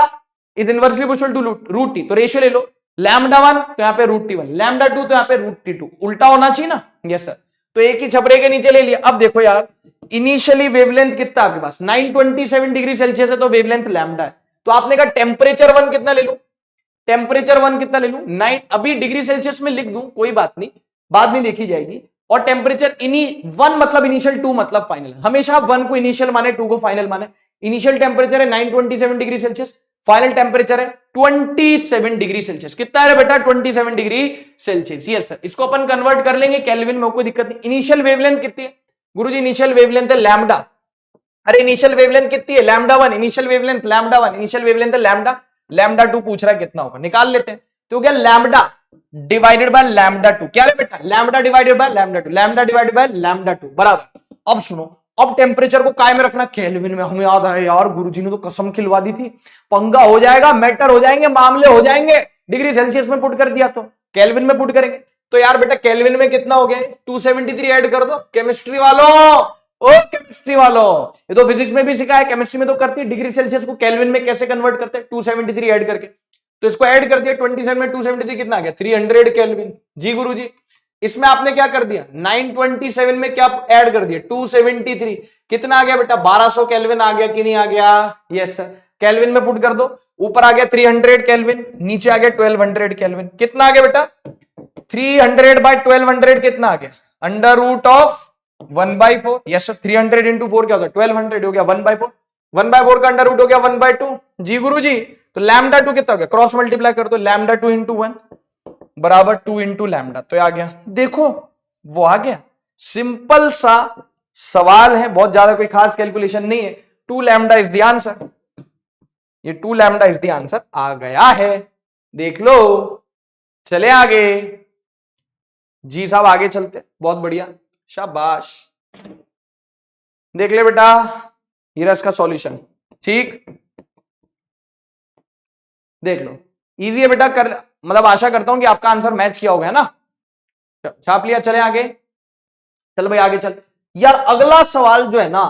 is inversely proportional to root T, तो रेशियो ले लो, लैम्डा 1 तो यहाँ पे रूट T1, लैम्डा 2 तो यहाँ पे रूट T2, उल्टा होना चाहिए ना, यस सर। तो एक ही छपरे के नीचे ले लिया। अब देखो यार, इनिशियली वेवलेंथ कितना आपके पास 927 डिग्री सेल्सियस है, तो वेवलेंथ लैम्डा है। तो आपने कहा टेम्परेचर 1 कितना ले लूं, टेम्परेचर 1 कितना ले लूं 9, अभी डिग्री सेल्सियस में लिख दूं कोई बात नहीं, बाद में देखी जाएगी। और टेम्परेचर 1 मतलब इनिशियल, 2 मतलब फाइनल, हमेशा 1 को इनिशियल माने 2 को फाइनल माने। इनिशियल टेम्परेचर है 927 डिग्री सेल्सियस, फाइनल टेम्परेचर है 27 डिग्री सेल्सियस। कितना है बेटा 27 डिग्री सेल्सियस, यस सर। इसको अपन कन्वर्ट कर लेंगे केल्विन में, कोई दिक्कत नहीं। इनिशियल वेवलेंथ कितनी है गुरुजी, इनिशियल वेवलेंथ है लैम्डा, अरे इनिशियल वेवलेंथ कितनी है lambda 1, initial wavelength lambda 1, initial wavelength है लैम्डा, लैम्डा 2 पूछ रहा है कितना होगा, निकाल लेते हैं। तो क्या लैम्डा डिवाइडेड बाय लैम्डा 2, क्या है बेटा lambda divided by lambda 2, lambda divided by lambda 2 बराबर। अब सुनो, अब टेम्परेचर को काय में रखना, केल्विन में। हमें याद है यार, गुरुजी ने तो कसम खिलवा दी थी, पंगा हो जाएगा, मैटर हो जाएंगे, मामले हो जाएंगे, डिग्री सेल्सियस में पुट कर दिया तो केल्विन में पुट करेंगे तो यार बेटा केल्विन में कितना हो गया 273 ऐड कर दो केमिस्ट्री वालों। ओ केमिस्ट्री वालों, ये तो फिजिक्स में भी सिखा है, केमिस्ट्री में तो करती है। डिग्री सेल्सियस को केल्विन में कैसे कन्वर्ट करते हैं 273 ऐड करके। तो इसको ऐड कर दिया 27 में 273 कितना आ गया 300 केल्विन। जी गुरुजी। इसमें आपने क्या कर दिया 927 में क्या ऐड कर दिया 273 कितना आ गया बेटा 1200 केल्विन आ गया कि नहीं आ गया। Yes sir. केल्विन में पुट कर दो, ऊपर आ गया 300 केल्विन, नीचे आ गया 1200 केल्विन। कितना आ गया बेटा 300 बाय 1200 कितना आ गया under root of 1/4। Yes sir. 300 into 4 क्या होता है 1200 हो गया 1/4। 1/4 का अंडर रूट हो गया 1/2। जी गुरु जी। तो लैम्डा 2 कितना हो गया क्रॉस मल्टीप्लाई कर दो लैम्डा 2 इंटू 1 बराबर 2 इंटू लैम्डा। तो आ गया, देखो वो आ गया। सिंपल सा सवाल है, बहुत ज्यादा कोई खास कैलकुलेशन नहीं है। 2 लैम्डा इज द आंसर। ये 2 लैम्डा इज द आंसर आ गया है। देख लो, चले आगे। जी साहब आगे चलते, बहुत बढ़िया, शाबाश। देख ले बेटा, ये रहा इसका सॉल्यूशन। ठीक, देख लो, इजी है बेटा। कर मतलब आशा करता हूं कि आपका आंसर मैच किया होगा, है ना। छाप लिया, चले आगे। चल भाई आगे चल। यार अगला सवाल जो है ना,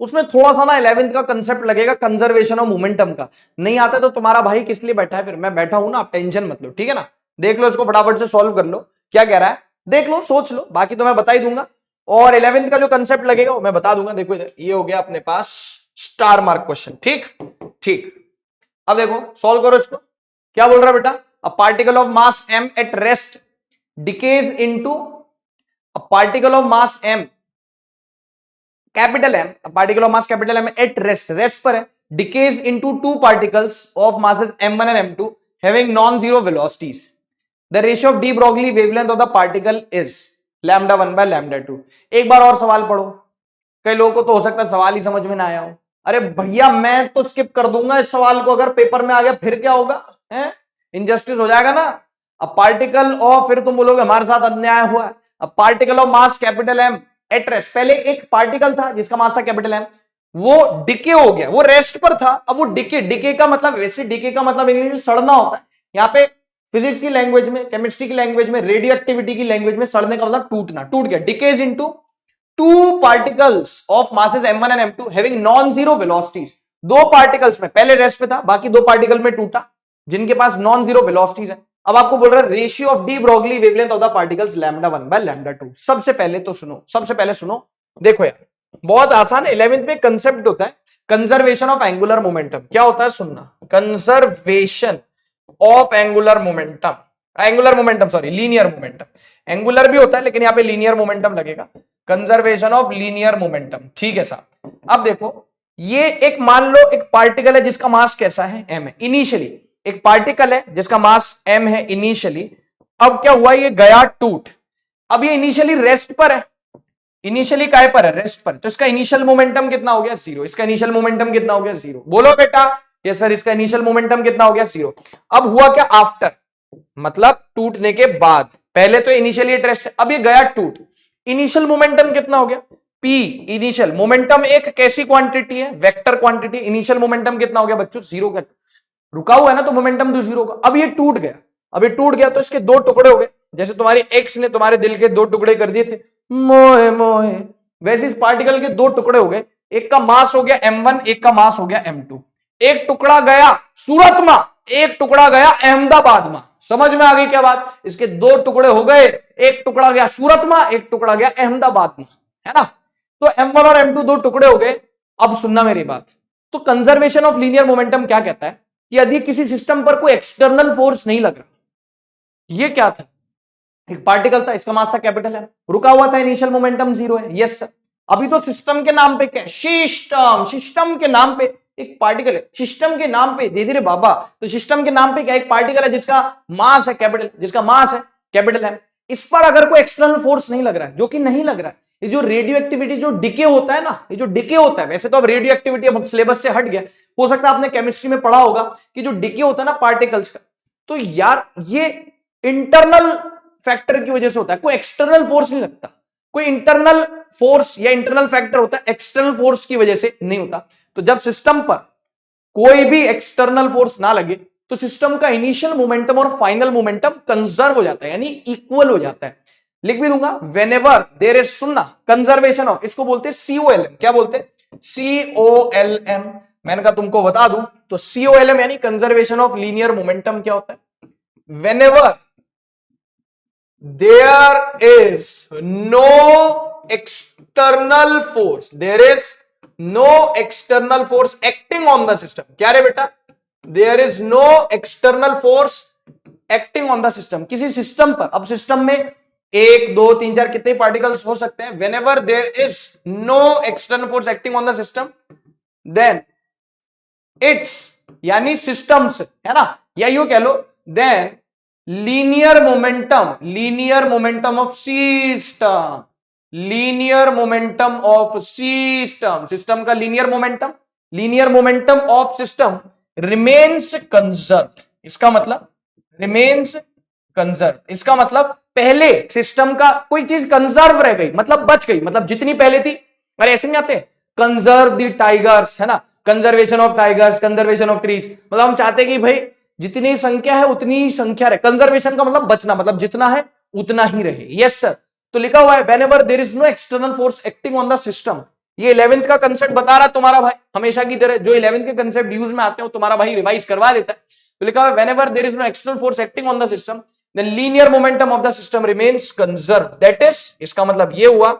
उसमें थोड़ा सा ना 11th का कंसेप्ट लगेगा, कंजर्वेशन ऑफ मोमेंटम का। नहीं आता तो तुम्हारा भाई किस लिए बैठा है, फिर मैं बैठा हूं ना, आप टेंशन मत लो, ठीक है ना। देख लो इसको फटाफट से सॉल्व कर लो, क्या कह रहा है देख लो, सोच लो, बाकी तो मैं बता ही दूंगा। और 11th का जो कंसेप्ट लगेगा वो मैं बता दूंगा। देखो ये हो गया अपने पास स्टार मार्क क्वेश्चन। ठीक ठीक, अब देखो सॉल्व करो इसको। क्या बोल रहा है बेटा, a particle of mass m at rest decays into a particle of mass m capital M, particle of mass capital M at rest, rest पर है, decays into 2 particles of masses m1 and m2 having non zero velocities. The ratio of de Broglie wavelength of the particle is lambda 1 by lambda 2। एक बार और सवाल पढ़ो, कई लोगों को तो हो सकता है सवाल ही समझ में ना आया हो। अरे भैया मैं तो स्किप कर दूंगा इस सवाल को, अगर पेपर में आ गया फिर क्या होगा, है इनजस्टिस हो जाएगा ना। अ पार्टिकल ऑफ, फिर तुम बोलोगे हमारे साथ अन्याय हुआ है। A particle of mass capital M at rest, पहले एक पार्टिकल था जिसका मास था कैपिटल M, वो डिके हो गया, वो रेस्ट पर था, अब वो डिके, डिके का मतलब वैसे डिके का मतलब इंग्लिश में सड़ना होता है। यहाँ पे फिजिक्स की लैंग्वेज में, केमिस्ट्री की लैंग्वेज में, रेडियो एक्टिविटी की लैंग्वेज में सड़ने का मतलब टूटना, टूट गया। Decays into 2 particles of masses m1 and m2 having non-zero velocities। 2 particles में, पहले रेस्ट पे था, बाकी 2 पार्टिकल में टूटा जिनके पास नॉन जीरो वेलोसिटीज है। अब आपको बोल रहा है ratio of de Broglie wavelength of the particles lambda 1 by lambda 2। सबसे पहले तो सुनो, सबसे पहले सुनो, देखो यार बहुत आसान है। 11th में कंसेप्ट होता है कंजर्वेशन ऑफ एंगुलर मोमेंटम। क्या होता है सुनना, conservation of angular momentum, angular momentum sorry linear momentum, angular भी होता है लेकिन यहां पे लीनियर मोमेंटम लगेगा। कंजर्वेशन ऑफ लीनियर मोमेंटम, ठीक है साहब। अब देखो ये एक मान लो एक पार्टिकल है जिसका मास कैसा है m है इनिशियली, एक पार्टिकल है जिसका मास m है इनिशियली। अब क्या हुआ, ये गया टूट, अब ये इनिशियली रेस्ट पर है, इनिशियली काय पर है रेस्ट पर, तो इसका इनिशियल मोमेंटम कितना हो गया 0। इसका इनिशियल मोमेंटम कितना हो गया 0, बोलो बेटा। ये सर इसका इनिशियल मोमेंटम कितना हो गया 0। अब हुआ क्या आफ्टर, मतलब टूटने के बाद, पहले तो इनिशियली रेस्ट, अब ये गया टूट, इनिशियल मोमेंटम कितना हो गया p। इनिशियल मोमेंटम एक कैसी क्वांटिटी है, वेक्टर क्वांटिटी। इनिशियल मोमेंटम कितना हो गया बच्चों 0 का, रुका हुआ है ना तो मोमेंटम तो 0 का। अब ये टूट गया, अब ये टूट गया तो इसके 2 टुकड़े हो गए, जैसे तुम्हारी एक्स ने तुम्हारे दिल के 2 टुकड़े कर दिए थे मोहे मोहे, वैसे इस पार्टिकल के 2 टुकड़े हो गए। एक का मास हो गया m1, एक का मास हो गया m2। एक टुकड़ा गया सूरत में, एक टुकड़ा गया अहमदाबाद में। समझ में आ गई क्या बात, इसके 2 टुकड़े हो गए, एक टुकड़ा गया सूरत में, एक टुकड़ा गया अहमदाबाद में, है ना। तो m1 और m2 2 टुकड़े हो गए। अब सुनना मेरी बात, तो कंजर्वेशन ऑफ लीनियर मोमेंटम क्या कहता है कि यदि किसी सिस्टम पर कोई एक्सटर्नल फोर्स नहीं लग रहा, ये क्या था, एक पार्टिकल था, इसका मास था कैपिटल M, रुका हुआ था, इनिशियल मोमेंटम 0 है। Yes sir. अभी तो सिस्टम के नाम पे क्या है, सिस्टम, सिस्टम के नाम पे एक पार्टिकल है, सिस्टम के नाम पे दे दे रे बाबा, तो सिस्टम के नाम पे क्या एक पार्टिकल है जिसका मास है कैपिटल, जिसका मास है कैपिटल M। इस पर अगर कोई एक्सटर्नल फोर्स नहीं लग रहा है, जो कि नहीं लग रहा है, ये जो रेडियो एक्टिविटी जो डिके होता है ना, ये जो डिके होता है, वैसे तो अब रेडियो एक्टिविटी अब सिलेबस से हट गया, हो सकता है आपने केमिस्ट्री में पढ़ा होगा कि जो डिके होता है ना पार्टिकल्स का, तो यार ये इंटरनल फैक्टर की वजह से होता है, कोई एक्सटर्नल फोर्स नहीं लगता। कोई इंटरनल फोर्स या इंटरनल फैक्टर होता है, एक्सटर्नल फोर्स की वजह से नहीं होता। तो जब सिस्टम पर कोई भी एक्सटर्नल फोर्स ना लगे तो सिस्टम का इनिशियल मोमेंटम और फाइनल मोमेंटम कंजर्व हो जाता है, यानी इक्वल हो जाता है। लिख भी दूंगा, वेन एवर देर इज, सुनना, कंजर्वेशन ऑफ, इसको बोलते हैं COLM। क्या बोलते हैं? COLM। मैंने कहा तुमको बता दूं, तो COLM यानी कंजर्वेशन ऑफ लीनियर मोमेंटम क्या होता है? Whenever there is no external force, there is no external force acting on the system. क्या रे बेटा? There is no external force acting on the system, किसी सिस्टम पर। अब सिस्टम में 1 2 3 4 कितने पार्टिकल्स हो सकते हैं? Whenever there is no external force acting on the system, then it's, यानी सिस्टम्स, है ना, या यूं कह लो, then linear momentum of system, linear momentum of system, system का linear momentum of system remains conserve. इसका मतलब रिमेन्स कंजर्व, इसका मतलब पहले सिस्टम का कोई चीज कंजर्व रह गई, मतलब बच गई, मतलब जितनी पहले थी। अरे ऐसे नहीं आते, कंजर्व दी टाइगर्स, है ना, conservation of tigers, conservation of trees, मतलब हम चाहते हैं कि भाई जितनी संख्या है उतनी ही संख्या रहे। कंजर्वेशन का मतलब बचना, मतलब जितना है उतना ही रहे। Yes sir. तो लिखा हुआ है whenever there is no external force acting on the system. ये 11th का कंसेप्ट बता रहा तुम्हारा भाई, हमेशा की तरह जो 11th के कंसेप्ट यूज में आते हो तुम्हारा भाई रिवाइज करवा देता है। तो लिखा हुआ है whenever there is no external force acting on the system, the linear momentum of the system remains conserve, that is, इसका मतलब ये हुआ,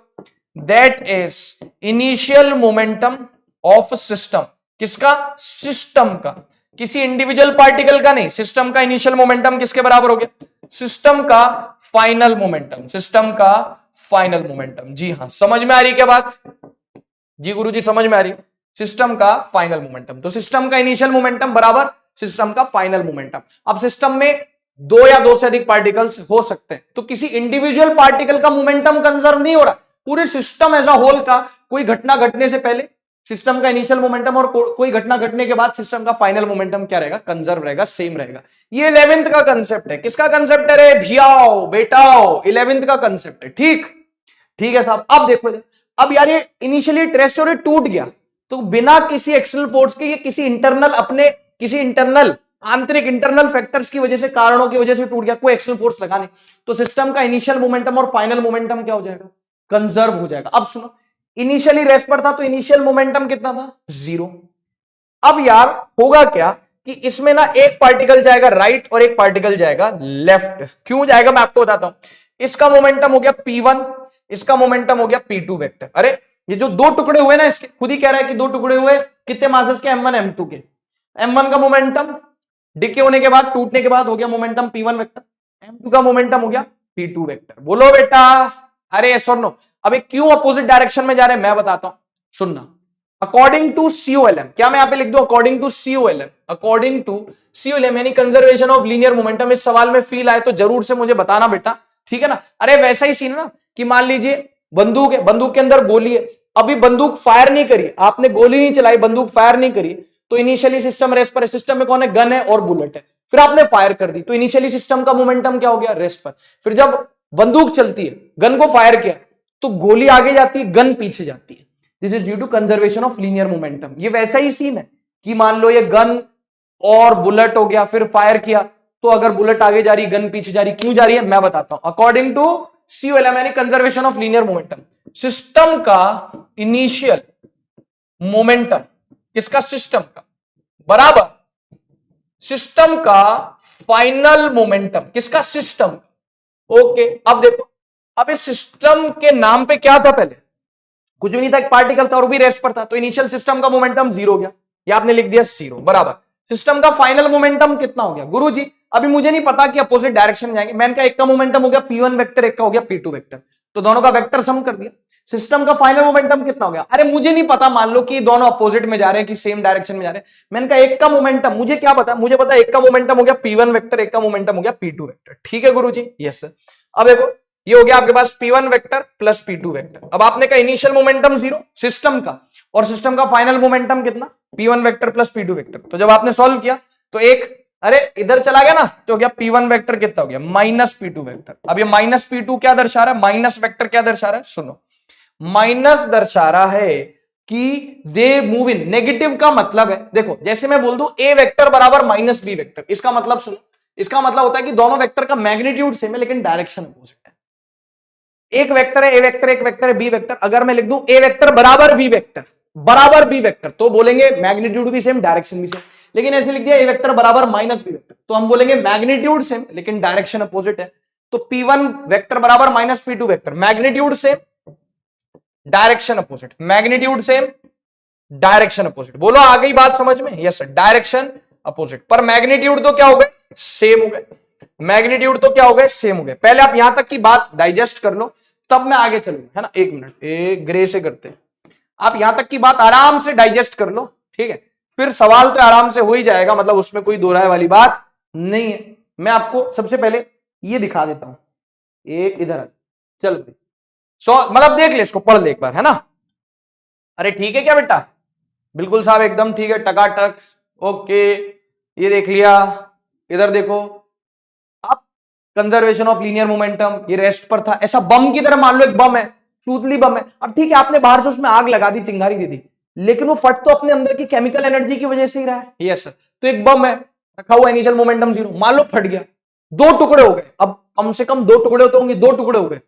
that is initial momentum of system. किसका? सिस्टम का, किसी इंडिविजुअल पार्टिकल का नहीं। सिस्टम का इनिशियल मोमेंटम किसके बराबर हो गया? सिस्टम का फाइनल मोमेंटम, सिस्टम का फाइनल मोमेंटम। जी हाँ, समझ में आ रही क्या बात? जी गुरुजी समझ में आ रही? सिस्टम का फाइनल मोमेंटम, तो सिस्टम का इनिशियल मोमेंटम बराबर सिस्टम का फाइनल मोमेंटम। अब सिस्टम में 2 या 2 से अधिक पार्टिकल्स हो सकते हैं, तो किसी इंडिविजुअल पार्टिकल का मोमेंटम कंजर्व नहीं हो रहा, पूरे सिस्टम एज अ होल का, कोई घटना घटने से पहले सिस्टम का इनिशियल मोमेंटम और कोई घटना घटने के बाद सिस्टम का फाइनल मोमेंटम क्या रहेगा? कंजर्व रहेगा, सेम रहेगा। ये 11th का कंसेप्ट है। किसका कंसेप्ट है रे भियाओ बेटाओ? 11th का कंसेप्ट है। ठीक है साहब। अब देखो, अब यार ये इनिशियली ट्रेस और टूट गया, तो बिना किसी एक्सटर्नल फोर्स के, ये किसी इंटरनल आंतरिक इंटरनल फैक्टर्स की वजह से, कारणों की वजह से टूट गया, कोई एक्सटर्नल फोर्स लगा नहीं, तो सिस्टम का इनिशियल मोमेंटम और फाइनल मोमेंटम क्या हो जाएगा? कंजर्व हो जाएगा। अब सुनो, इनिशियली रेस्ट पर था तो इनिशियल मोमेंटम कितना था? 0। अब यार होगा क्या कि इसमें ना एक पार्टिकल जाएगा राइट और एक पार्टिकल जाएगा लेफ्ट। क्यों जाएगा मैं आपको बताता हूं। इसका मोमेंटम हो गया P1, इसका मोमेंटम हो गया P2 वेक्टर। अरे ये जो 2 टुकड़े हुए ना, इसके खुद ही कह रहा है कि 2 टुकड़े हुए कितने मासेस के? M1 M2 के। M1 का मोमेंटम डिके होने के बाद, टूटने के बाद हो गया मोमेंटम P1 वेक्टर, M2 का मोमेंटम हो गया P2 वेक्टर। बोलो बेटा, अरे यस और नो। अबे क्यों अपोजिट डायरेक्शन में जा रहे हैं मैं बताता हूं, सुनना। अकॉर्डिंग टू COLM, क्या मैं यहां पे लिख दूं? अकॉर्डिंग टू COLM यानी कंजर्वेशन ऑफ लीनियर मोमेंटम। इस सवाल में फील आए तो जरूर से मुझे बताना बेटा, ठीक है ना। अरे वैसा ही सीन ना कि मान लीजिए बंदूक है, बंदूक के अंदर गोली है, अभी बंदूक फायर नहीं करी, आपने गोली नहीं चलाई, बंदूक फायर नहीं करी, तो इनिशियली सिस्टम रेस्ट पर है। सिस्टम में कौन है? गन है और बुलेट है। फिर आपने फायर कर दी, तो इनिशियली सिस्टम का मोमेंटम क्या हो गया? रेस्ट पर। फिर जब बंदूक चलती है, गन को फायर किया, तो गोली आगे जाती है, गन पीछे जाती है। This is due to conservation of linear momentum. ये वैसा ही सीन है कि मान लो ये गन और बुलेट हो गया, फिर फायर किया, तो अगर बुलेट आगे जा रही, गन पीछे जा रही, क्यों जा रही है मैं बताता हूं। अकॉर्डिंग टू COLM यानी conservation of linear momentum, system का इनिशियल मोमेंटम, किसका? सिस्टम का, बराबर सिस्टम का फाइनल मोमेंटम, किसका? सिस्टम का। ओके, अब देखो, अब इस सिस्टम के नाम पे क्या था? पहले कुछ भी नहीं था, एक पार्टिकल था और भी रेस्ट पर था, तो इनिशियल सिस्टम का मोमेंटम 0 हो गया, ये आपने लिख दिया 0, बराबर। सिस्टम का फाइनल मोमेंटम कितना हो गया? गुरुजी अभी मुझे नहीं पता कि अपोजिट डायरेक्शन में जाएंगे। मैंने कहा एक का मोमेंटम हो गया P1 वेक्टर, एक का हो गया P2 वेक्टर, तो दोनों का वेक्टर सम कर दिया। सिस्टम का फाइनल मोमेंटम कितना हो गया? अरे मुझे नहीं पता, मान लो कि दोनों अपोजिट में जा रहे हैं कि सेम डायरेक्शन में जा रहे हैं। मैंने कहा एक का मोमेंटम, मुझे क्या पता, मुझे पता एक का मोमेंटम हो गया P1 वेक्टर, एक का मोमेंटम हो गया P2 वेक्टर। ठीक है गुरुजी, यस सर। अब देखो ये हो गया आपके पास P1 vector plus P2 vector. अब आपने कहा इनिशियल मोमेंटम 0 सिस्टम का, और सिस्टम का फाइनल मोमेंटम कितना? P1 vector plus P2 vector. तो जब आपने सॉल्व किया तो एक, अरे इधर चला गया ना, तो हो गया P1 वेक्टर कितना हो गया? Minus P2 vector. अब ये माइनस P2 क्या दर्शा रहा है? माइनस वेक्टर क्या दर्शा रहा है? सुनो, माइनस दर्शा रहा है कि दे मूव इन, नेगेटिव का मतलब है, देखो जैसे मैं बोल दूं ए वेक्टर बराबर माइनस बी वेक्टर, इसका मतलब सुनो, इसका मतलब होता है कि दोनों वेक्टर का मैग्नीट्यूड सेम है लेकिन डायरेक्शन अपोजिट है। एक वेक्टर है ए वेक्टर, एक वेक्टर है बी वेक्टर, अगर मैं लिख दूं ए वेक्टर बराबर बी वेक्टर, बराबर बी वेक्टर, तो बोलेंगे मैग्नीट्यूड भी सेम डायरेक्शन भी सेम। लेकिन ऐसे लिख दिया ए वेक्टर बराबर माइनस बी वेक्टर, तो हम बोलेंगे मैग्नीट्यूड सेम लेकिन डायरेक्शन अपोजिट है। तो P1 वेक्टर बराबर minus P2 vector, magnitude same direction opposite, magnitude same direction opposite. बोलो आ गई बात समझ में? यस सर, डायरेक्शन अपोजिट, पर मैग्नीट्यूड तो क्या हो गए? सेम हो गए। मैग्नीट्यूड तो क्या हो गए? सेम हो गए। पहले आप यहां तक की बात डाइजेस्ट कर लो, तब मैं आगे चलूंगा, है ना। एक मिनट, एक ग्रे से करते हैं, आप यहां तक की बात आराम से डाइजेस्ट कर लो, ठीक है। फिर सवाल तो आराम से हो ही जाएगा, मतलब उसमें कोई दो राय वाली बात नहीं है। मैं आपको सबसे पहले ये दिखा देता हूं, एक इधर चल भाई, मतलब देख ले इसको, पढ़ ले एक बार, है ना। अरे ठीक है क्या बेटा? बिल्कुल साहब, एकदम ठीक है, टकाटक, ओके। ये देख लिया, इधर देखो, अब कंजर्वेशन ऑफ लीनियर मोमेंटम, ये रेस्ट पर था, ऐसा बम की तरह मान लो, एक बम है, सूतली बम है। अब ठीक है, आपने बाहर से उसमें आग लगा दी, चिंगारी दे दी, लेकिन वो फट तो अपने अंदर की केमिकल एनर्जी की वजह से ही रहा है। यस सर, तो एक बम है, रखा हुआ, इनिशियल मोमेंटम 0, मान लो फट गया, दो टुकड़े हो गए, अब कम से कम दो टुकड़े तो होंगे, दो टुकड़े हो गए,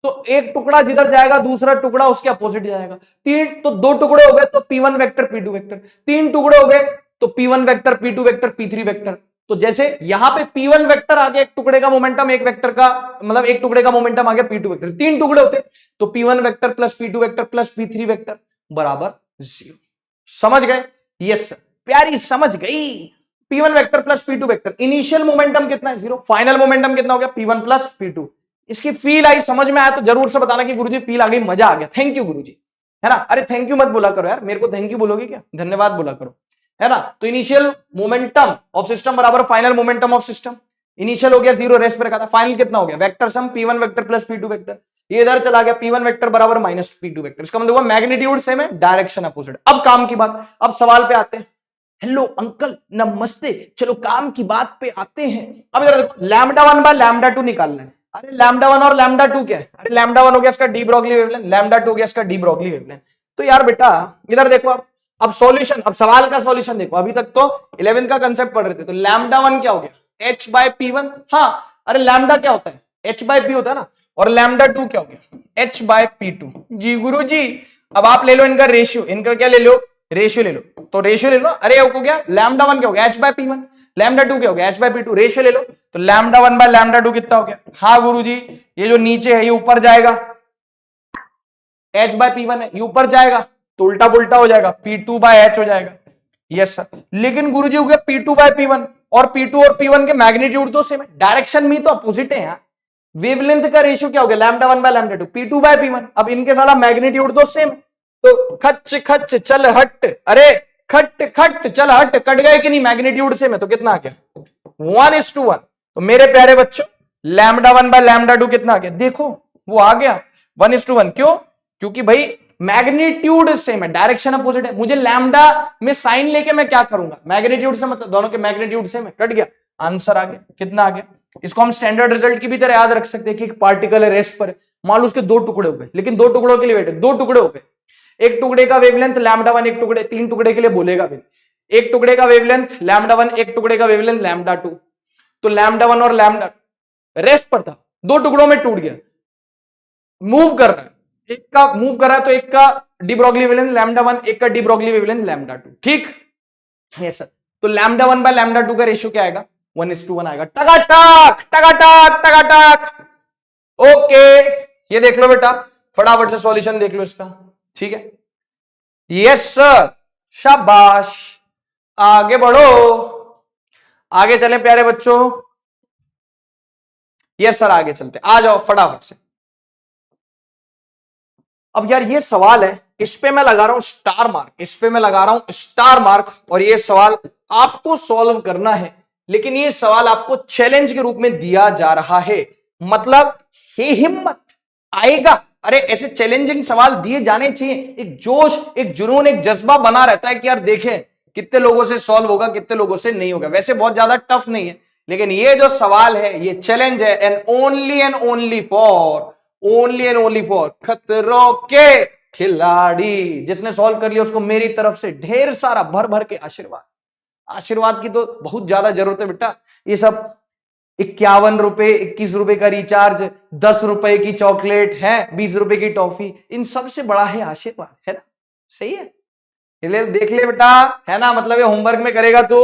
तो एक टुकड़ा जिधर जाएगा दूसरा टुकड़ा उसके अपोजिट जाएगा। तीन, तो दो टुकड़े हो गए तो P1 वेक्टर P2 वेक्टर, तीन टुकड़े हो गए तो P1 vector P2 vector P3 vector. तो जैसे यहां पे P1 वेक्टर आ गया, एक टुकड़े का मोमेंटम, एक वेक्टर का मतलब एक टुकड़े का मोमेंटम आ गया P2 वेक्टर, तीन टुकड़े होते तो P1 vector plus P2 vector plus P3 vector बराबर 0। समझ गए? यस सर, प्यारी समझ गई। P1 vector plus P2 vector, initial momentum कितना है? 0, फाइनल मोमेंटम कितना हो गया? P1 plus P2। इसकी फील आई, समझ में आया तो जरूर से बताना कि गुरुजी फील आ गई, मजा आ गया, थैंक यू गुरुजी, है ना। अरे थैंक यू मत बोला करो यार, मेरे को थैंक यू बोलोगे क्या? धन्यवाद बोला करो, है ना। तो इनिशियल मोमेंटम ऑफ सिस्टम बराबर final momentum of system, initial हो गया 0, रेस्ट पे रखा था, फाइनल कितना हो गया? Vector sum P1 vector plus P2 vector, ये इधर चला गया, P1 वेक्टर बराबर माइनस P2 वेक्टर, इसका मतलब मैग्नीट्यूड सेम है, डायरेक्शन अपोजिट। अब काम की बात, अब सवाल पे आते हैं। हेलो अंकल नमस्ते, चलो काम की बात पे आते हैं। अब इधर देखो, λ1 बाय λ2 निकालना है। अरे λ1 और λ2 क्या है? अरे λ1 हो गया इसका डी ब्रोगली वेवलेंथ, λ2 हो गया इसका डी ब्रोगली वेवलेंथ। तो यार बेटा इधर देखो, अब सॉल्यूशन, अब सवाल का सॉल्यूशन देखो। अभी तक तो 11th का कंसेप्ट पढ़ रहे थे, तो λ1 क्या हो गया? h by P1। हाँ, अरे लैम्डा क्या होता है? h बाय P होता है ना, और λ2 क्या हो गया? h bye P2। जी गुरु जी, अब आप ले लो इनका रेशियो, इनका क्या ले लो? रेशियो ले लो, तो रेशियो ले लो। अरे हो गया λ1 क्या हो गया? h बाय P1, λ2 क्या हो गया? h बाय P2, रेशियो ले लो, तो λ1 बाय λ2 कितना हो गया? हाँ गुरुजी, ये जो नीचे है ये ऊपर जाएगा, h बाय P1 है, ये ऊपर जाएगा तो उल्टा पुल्टा हो जाएगा, P2 बाय h हो जाएगा। यस सर, लेकिन गुरुजी हो गया P2 बाय P1, और P2 और P1 के मैग्नीट्यूड तो सेम है, डायरेक्शन में तो अपोजिट है यार। वेवलेंथ का रेशियो क्या हो गया? λ1 बाय λ2, P2 बाय P1। अब इनके साला मैग्नीट्यूड तो सेम, तो खच खच चल हट, अरे खट खट चल हट, कट गए कि नहीं? मैग्नीट्यूड सेम है, तो कितना आ गया? 1:1। तो मेरे प्यारे बच्चों λ1 बाय λ2 कितना आ गया? देखो वो आ गया 1:1। क्यों? क्योंकि भाई मैग्नीट्यूड सेम है, डायरेक्शन अपोजिट है। मुझे लैम्डा में साइन लेके मैं क्या करूंगा? मैग्नीट्यूड से मतलब दोनों के मैग्नीट्यूड सेम है, कट गया, आंसर आ गया। कितना आ गया? इसको हम स्टैंडर्ड रिजल्ट की भी तरह याद रख सकते हैं कि एक पार्टिकल है रेस्ट पर, मान लो उसके दो टुकड़े हो गए, लेकिन दो टुकड़ों के लिए वेट है, दो टुकड़े हो गए, एक टुकड़े का वेवलेंथ λ1, एक टुकड़े, तीन टुकड़े के लिए बोलेगा भी, एक टुकड़े का वेवलेंथ λ1, एक टुकड़े का वेवलेंथ λ2। तो λ1 और λ रेस्ट पर था, दो टुकड़ों में टूट गया, मूव कर रहा है, एक का मूव कर रहा है, तो एक का डी ब्रोगली वेवलेंथ λ1, एक का डी ब्रोगली वेवलेंथ λ2। ठीक है सर, तो λ1 बाय λ2 का रेशियो क्या आएगा? 1:1 आएगा। टकाटक टकाटक टकाटक, ओके। ये देख लो बेटा, फटाफट से सॉल्यूशन देख लो इसका, ठीक है। यस सर, शाबाश, आगे बढ़ो, आगे चले प्यारे बच्चों। यस सर, आगे चलते, आ जाओ फटाफट से। अब यार ये सवाल है, इस पे मैं लगा रहा हूं स्टार मार्क, इस पे मैं लगा रहा हूं स्टार मार्क, और ये सवाल आपको सॉल्व करना है, लेकिन ये सवाल आपको चैलेंज के रूप में दिया जा रहा है। मतलब हे हिम्मत आएगा, अरे ऐसे चैलेंजिंग सवाल दिए जाने चाहिए, एक जोश, एक जुनून, एक जज्बा बना रहता है कि यार देखें कितने लोगों से सॉल्व होगा, कितने लोगं से नहीं होगा। वैसे बहुत ज्यादा टफ नहीं है, लेकिन ये जो सवाल है ये चैलेंज है, एंड ओनली फॉर खतरों के खिलाड़ी। जिसने सॉल्व कर लिया उसको मेरी तरफ से ढेर सारा भर भर के आशीर्वाद। आशीर्वाद की तो बहुत ज्यादा जरूरत है बेटा। ये सब 51 रुपए, 21 रुपए का रिचार्ज, 10 रुपए की चॉकलेट है, 20 रुपए की टॉफी, इन सबसे बड़ा है आशीर्वाद, है ना? सही है, ले देख ले बेटा, है ना? मतलब ये होमवर्क में करेगा तू,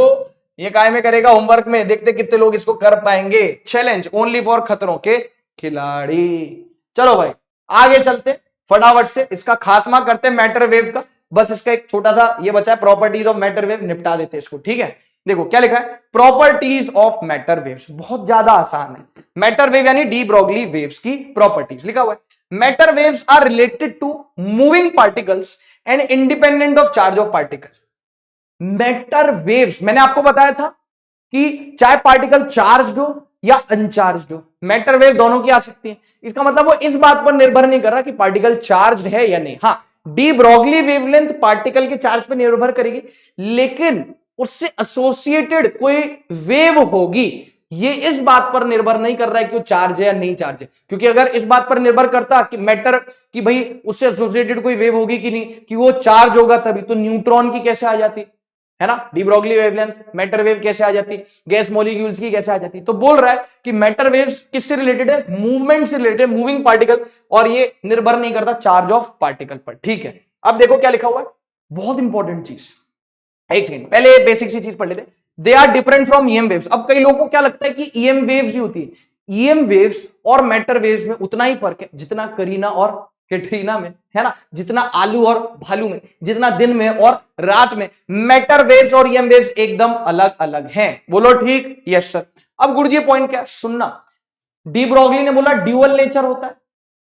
ये काय में करेगा? होमवर्क में। देखते कितने लोग इसको कर पाएंगे। चैलेंज ओनली फॉर खतरों के खिलाड़ी। चलो भाई आगे चलते, फटाफट से इसका खात्मा करते हैं मैटर वेव का। बस इसका एक छोटा सा ये बचा है, प्रॉपर्टीज ऑफ मैटर वेव, निपटा देते हैं इसको, ठीक है? देखो क्या लिखा है, प्रॉपर्टीज ऑफ मैटर वेव्स। बहुत ज्यादा आसान है। मैटर वेव यानी डी ब्रोगली वेव्स की प्रॉपर्टीज लिखा हुआ है। Matter waves are related to moving particles and independent of charge of particle. Matter waves मैंने आपको बताया था कि चाहे पार्टिकल चार्ज हो या अनचार्ज हो, मैटर वेव दोनों की आ सकती है। इसका मतलब वो इस बात पर निर्भर नहीं कर रहा कि पार्टिकल चार्ज है या नहीं। हाँ, डी ब्रोगली वेवलेंथ पार्टिकल के चार्ज पर निर्भर करेगी, लेकिन उससे एसोसिएटेड कोई वेव होगी, ये इस बात पर निर्भर नहीं कर रहा है कि वो चार्ज है या नहीं चार्ज है। क्योंकि अगर इस बात पर निर्भर करता कि मैटर कि भाई उससे एसोसिएटेड कोई वेव होगी कि नहीं, कि वो चार्ज होगा तभी, तो न्यूट्रॉन की कैसे आ जाती, है ना? D Broglie wavelength, matter wave कैसे आ जाती, गैस मॉलिक्यूल्स की कैसे आ जाती? तो बोल रहा है कि मैटर वेव्स किससे रिलेटेड है? मूवमेंट से रिलेटेड, मूविंग पार्टिकल, और ये निर्भर नहीं करता चार्ज ऑफ पार्टिकल पर, ठीक है? अब देखो क्या लिखा हुआ है, बहुत इंपॉर्टेंट चीज। एक सेकंड, पहले बेसिक सी चीज पढ़ लेते। They are different from EM waves. अब कई लोगों को क्या लगता है कि ईएम वेव्स ही होती है। ईएम वेव्स और मैटर वेव्स में उतना ही फर्क है जितना करीना और कैटरीना में, है ना? जितना आलू और भालू में, जितना दिन में और रात में। मैटर वेव्स और ईएम वेव्स एकदम अलग अलग हैं। बोलो ठीक? Yes sir. अब गुरुजी पॉइंट क्या सुनना, डी ब्रोगली ने बोला ड्यूअल नेचर होता है,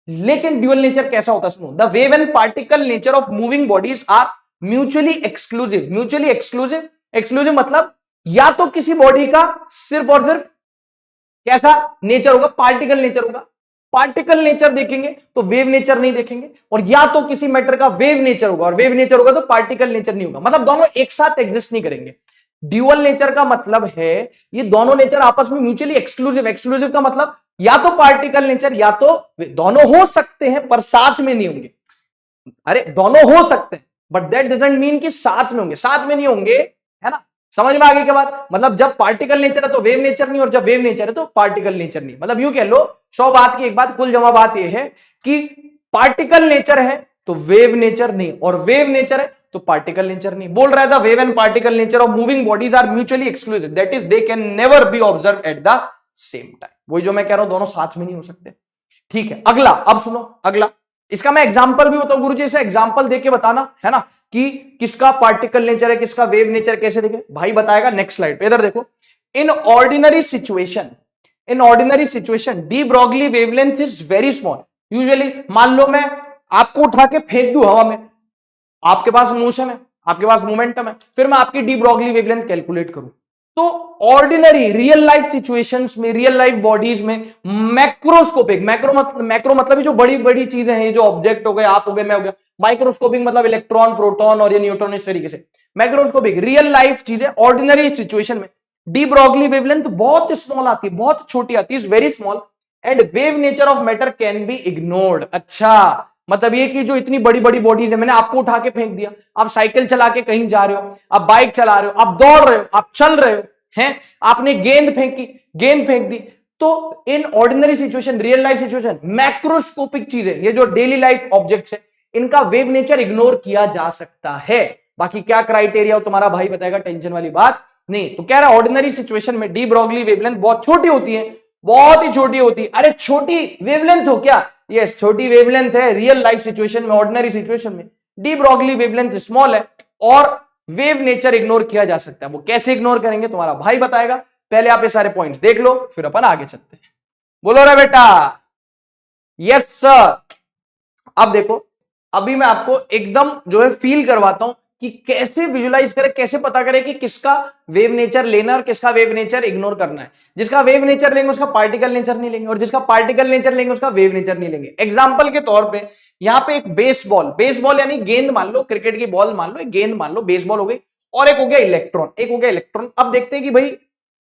लेकिन ड्यूअल नेचर कैसा होता है सुनो। The wave and particle nature of moving bodies are mutually exclusive. Mutually exclusive, exclusive मतलब या तो किसी बॉडी का सिर्फ और सिर्फ कैसा नेचर होगा, पार्टिकल नेचर होगा, पार्टिकल नेचर देखेंगे तो वेव नेचर नहीं देखेंगे, और या तो किसी मैटर का वेव नेचर होगा, और वेव नेचर होगा तो पार्टिकल नेचर नहीं होगा। मतलब दोनों एक साथ एग्जिस्ट नहीं करेंगे। ड्यूअल नेचर का मतलब है ये दोनों नेचर आपस में म्यूचुअली एक्सक्लूसिव। एक्सक्लूसिव का मतलब या तो पार्टिकल नेचर या तो दोनों हो सकते हैं पर साथ में नहीं होंगे। अरे दोनों हो सकते हैं बट दैट डजंट मीन कि साथ में होंगे, साथ में नहीं होंगे, है ना? समझ में आगे के बाद, मतलब जब पार्टिकल नेचर है तो वेव नेचर नहीं, और जब वेव नेचर है तो पार्टिकल नेचर नहीं। मतलब यूं कह लो 100 बात की एक बात, कुल जमा बात यह है कि पार्टिकल नेचर है तो वेव नेचर नहीं, और वेव नेचर है तो पार्टिकल नेचर नहीं। बोल रहा था wave and particle nature of moving bodies are mutually exclusive, that is they can never be observe at the same time. वही जो मैं कह रहा हूं, दोनों साथ में नहीं हो सकते, ठीक है? अगला, अब सुनो अगला, इसका मैं एग्जांपल भी बताऊं गुरुजी, इसे एग्जांपल देके बताना, है ना, कि किसका पार्टिकल नेचर है किसका वेव नेचर, कैसे देखे भाई बताएगा नेक्स्ट स्लाइड पे। इधर देखो, in ordinary situation D Broglie wavelength is very small. Usually मान लो मैं आपको उठा के फेंक दूं हवा में, आपके पास मोशन है, आपके पास मोमेंटम है, फिर मैं आपकी डी ब्रोगली वेवलेंथ कैलकुलेट करूं, तो ऑर्डिनरी रियल लाइफ सिचुएशंस में, रियल लाइफ बॉडीज में मैक्रोस्कोपिक, मैक्रो मतलब जो बड़ी बड़ी चीजें हैं, जो ऑब्जेक्ट हो गए, आप हो गए, मैं हो गया, माइक्रोस्कोपिक मतलब इलेक्ट्रॉन, प्रोटॉन और ये न्यूट्रॉन, इस तरीके से मैक्रोस्कोपिक रियल लाइफ चीजें ऑर्डिनरी सिचुएशन में डी ब्रोगली वेवलेंथ बहुत स्मॉल आती है, बहुत छोटी आती है, is very small, and wave nature of matter can be ignored. अच्छा, मतलब ये कि जो इतनी बड़ी बड़ी बॉडीज है, मैंने आपको उठा के फेंक दिया, आप साइकिल चला के कहीं जा रहे हो, आप बाइक चला रहे हो, आप दौड़ रहे हो, आप चल रहे हो, हैं, आपने गेंद फेंक दी, तो in ordinary situation, real life situation, macroscopic चीजें, ये जो डेली लाइफ ऑब्जेक्ट्स है, इनका वेव नेचर इग्नोर किया जा सकता है। बाकी क्या क्राइटेरिया हो तुम्हारा भाई बताएगा, टेंशन वाली बात नहीं। तो कह रहा है ऑर्डिनरी सिचुएशन में डी ब्रोगली वेवलेंथ बहुत छोटी होती है, बहुत ही छोटी होती है। अरे छोटी वेवलेंथ हो क्या? यस, छोटी वेवलेंथ है रियल लाइफ सिचुएशन में, ऑर्डिनरी सिचुएशन में डी ब्रोगली वेवलेंथ स्मॉल है और वेव नेचर इग्नोर किया जा सकता है। वो कैसे इग्नोर करेंगे तुम्हारा भाई बताएगा। पहले आप ये सारे पॉइंट्स देख लो, फिर अपन आगे चलते हैं। बोलो रे बेटा यस सर। अब देखो, अभी मैं आपको एकदम जो है फील करवाता हूं कि कैसे विजुलाइज करें, कैसे पता करें कि किसका वेव नेचर लेना और किसका वेव नेचर इग्नोर करना है। जिसका वेव नेचर लेंगे उसका पार्टिकल नेचर नहीं लेंगे, और जिसका पार्टिकल नेचर लेंगे उसका वेव नेचर नहीं लेंगे। एग्जांपल के तौर पे यहां पे एक बेसबॉल यानी गेंद मान लो, क्रिकेट की बॉल मान लो, एक गेंद मान लो, बेसबॉल हो गई, और एक हो गया इलेक्ट्रॉन, अब देखते हैं कि भाई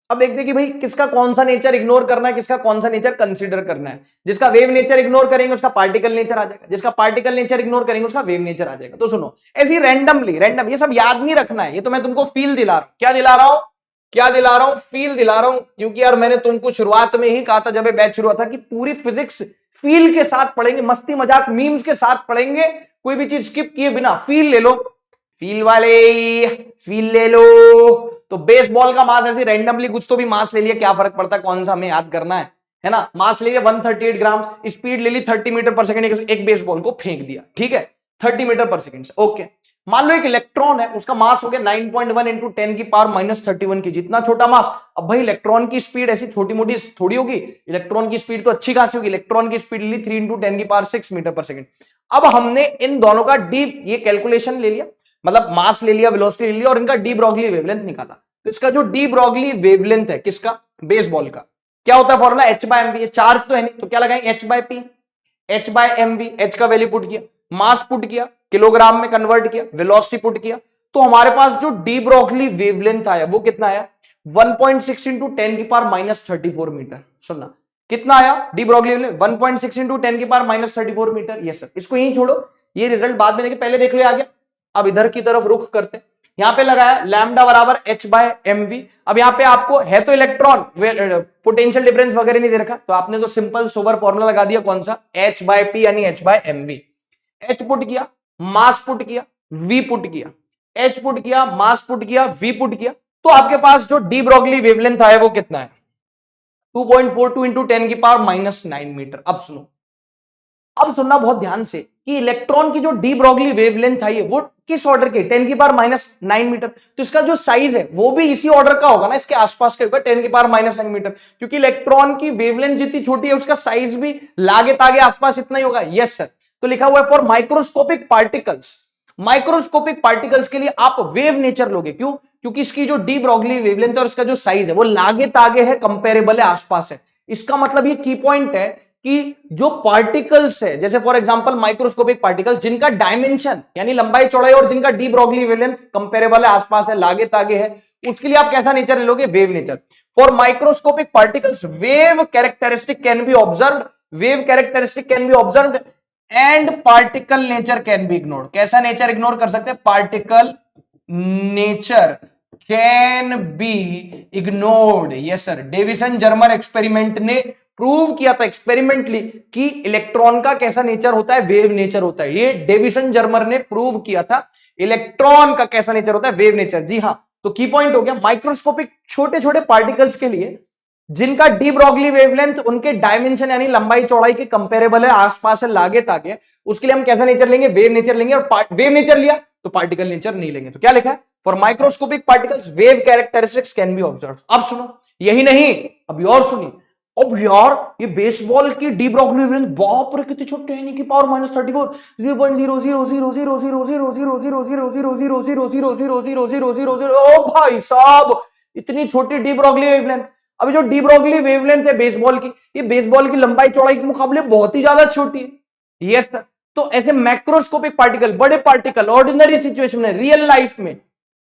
अब देखते हैं कि भाई किसका कौन सा नेचर इग्नोर करना है, किसका कौन सा नेचर कंसीडर करना है। जिसका वेव नेचर इग्नोर करेंगे उसका पार्टिकल नेचर आ जाएगा, जिसका पार्टिकल नेचर इग्नोर करेंगे उसका वेव नेचर आ जाएगा। तो सुनो, ऐसी रैंडमली, रैंडम, ये सब याद नहीं रखना है, ये तो मैं तुमको फील दिला रहा हूं। क्या दिला रहा हूं? क्या दिला रहा हूं? फील दिला रहा हूं। क्योंकि यार मैंने तुमको शुरुआत में ही कहा था जब ये बैच शुरू हुआ था कि पूरी फिजिक्स फील के साथ पढ़ेंगे, मस्ती मजाक मीम्स के साथ पढ़ेंगे, कोई भी चीज स्किप किए बिना। फील ले लो, फील वाले, फील ले लो। तो बेसबॉल का मास ऐसे रैंडमली कुछ तो भी मास ले लिया, क्या फर्क पड़ता है, कौन सा हमें याद करना है ना। मास ले लिया 138 ग्राम, स्पीड ले ली 30 मीटर पर सेकंड, एक बेसबॉल को फेंक दिया, ठीक है, 30 मीटर पर सेकंड से। ओके, मान लो एक इलेक्ट्रॉन है, उसका मास हो गया 9.1 इंटू 10 की पावर -31 की, जितना छोटा मास। अब भाई इलेक्ट्रॉन की स्पीड ऐसी छोटी मोटी थोड़ी होगी, इलेक्ट्रॉन की स्पीड तो अच्छी खासी होगी। इलेक्ट्रॉन की स्पीड ली 3 इंटू 10 की पावर 6 मीटर पर सेकंड। अब हमने इन दोनों का डीप ये कैलकुलेशन ले लिया, मतलब मास ले लिया, वेलोसिटी ले लिया और इनका डी ब्रॉगली वेवलेंथ निकाला। तो इसका जो डी ब्रॉगली वेवलेंथ है किसका, बेसबॉल का, क्या होता है फॉर्मूला, h/mv। चार्ज तो है नहीं तो क्या लगाएंगे, h/p, h/mv। h का वैल्यू पुट किया, मास पुट किया, किलोग्राम में कन्वर्ट किया, वेलोसिटी पुट किया, तो हमारे पास जो डी ब्रॉगली वेवलेंथ आया वो कितना आया, 1.6 इंटू 10 की पावर -34 मीटर। सुनना कितना आया डी ब्रॉगली वेवलेंथ, 1.6 इंटू 10 की पावर -34 मीटर। यस सर, इसको यहीं छोड़ो, ये रिजल्ट बाद में देंगे, पहले देख लो आ गया। अब इधर की तरफ रुख करते, यहां पे लगाया लैम्डा बराबर h/mv। अब यहां पे आपको है तो इलेक्ट्रॉन, पोटेंशियल डिफरेंस वगैरह नहीं दे रखा, तो आपने तो सिंपल सोबर फॉर्मूला लगा दिया, कौन सा, h/p यानी h/mv। h पुट किया, मास पुट किया, v पुट किया, h पुट किया, मास पुट किया, v पुट किया, तो आपके पास जो डी ब्रॉगली वेवलेंथ आया वो कितना है, 2.42 इंटू 10 की पावर -9 मीटर। अब सुनो, अब सुनना बहुत ध्यान से कि इलेक्ट्रॉन की जो डी ब्रॉगली वेवलेंथ आई है वो किस ऑर्डर के, 10 की पावर -9 मीटर। तो इसका जो साइज है वो भी इसी ऑर्डर का होगा ना, इसके आसपास का होगा, 10 की पावर -9 मीटर। क्योंकि इलेक्ट्रॉन की वेवलेंथ जितनी छोटी है उसका साइज भी लागे तागे आसपास इतना ही होगा। यस सर, तो लिखा हुआ है for microscopic particles. Microscopic particles के लिए आप वेव नेचर लोगे, क्यों, क्योंकि इसकी जो डी ब्रॉगली वेवलेंथ है और इसका जो साइज है वो लागे तागे है, कंपेरेबल है, आसपास है। इसका मतलब ये की पॉइंट है कि जो पार्टिकल्स है, जैसे फॉर एग्जांपल माइक्रोस्कोपिक पार्टिकल्स, जिनका डायमेंशन यानी लंबाई चौड़ाई और जिनका डी ब्रॉगली वेवलेंथ कंपेरेबल है, आसपास है, लागे तागे है, उसके लिए आप कैसा नेचर ले लोगे, wave nature. For microscopic particles wave characteristic can be observed, wave characteristic can be observed and particle nature can be ignored. कैसा नेचर इग्नोर कर सकते हैं, particle nature can be ignored. Yes sir, Davisson Germer experiment ने prove किया था experimentally कि electron का कैसा नेचर होता है, वेव नेचर होता है। ये डेविसन जर्मर ने प्रूव किया था, इलेक्ट्रॉन का कैसा नेचर होता है, वेव नेचर। जी हाँ, तो की पॉइंट हो गया, माइक्रोस्कोपिक छोटे छोटे पार्टिकल्स के लिए जिनका डी ब्रॉगली वेवलेंथ उनके डायमेंशन यानी लंबाई चौड़ाई के कंपेरेबल है, आसपास है, लागे तागे, उसके लिए हम कैसा नेचर लेंगे, वेव नेचर लेंगे। और वेव नेचर लिया तो पार्टिकल नेचर नहीं लेंगे। तो क्या लिखा है, for microscopic particles wave characteristics can be observed. अब सुनो, यही नहीं, अभी और सुनिए। अब यार ये बेसबॉल की डी ब्रॉगली वेवलेंथ बाप रे कितनी छोटी है, की पावर -34, 0.00000000000000000000000000000। ओ भाई साहब, इतनी छोटी डी ब्रॉगली वेवलेंथ। अभी जो डी ब्रॉगली वेवलेंथ है बेसबॉल की, ये बेसबॉल की लंबाई चौड़ाई के मुकाबले बहुत ही ज्यादा छोटी है। यस सर, तो ऐसे मैक्रोस्कोपिक पार्टिकल, बड़े पार्टिकल, ऑर्डिनरी सिचुएशन में, रियल लाइफ में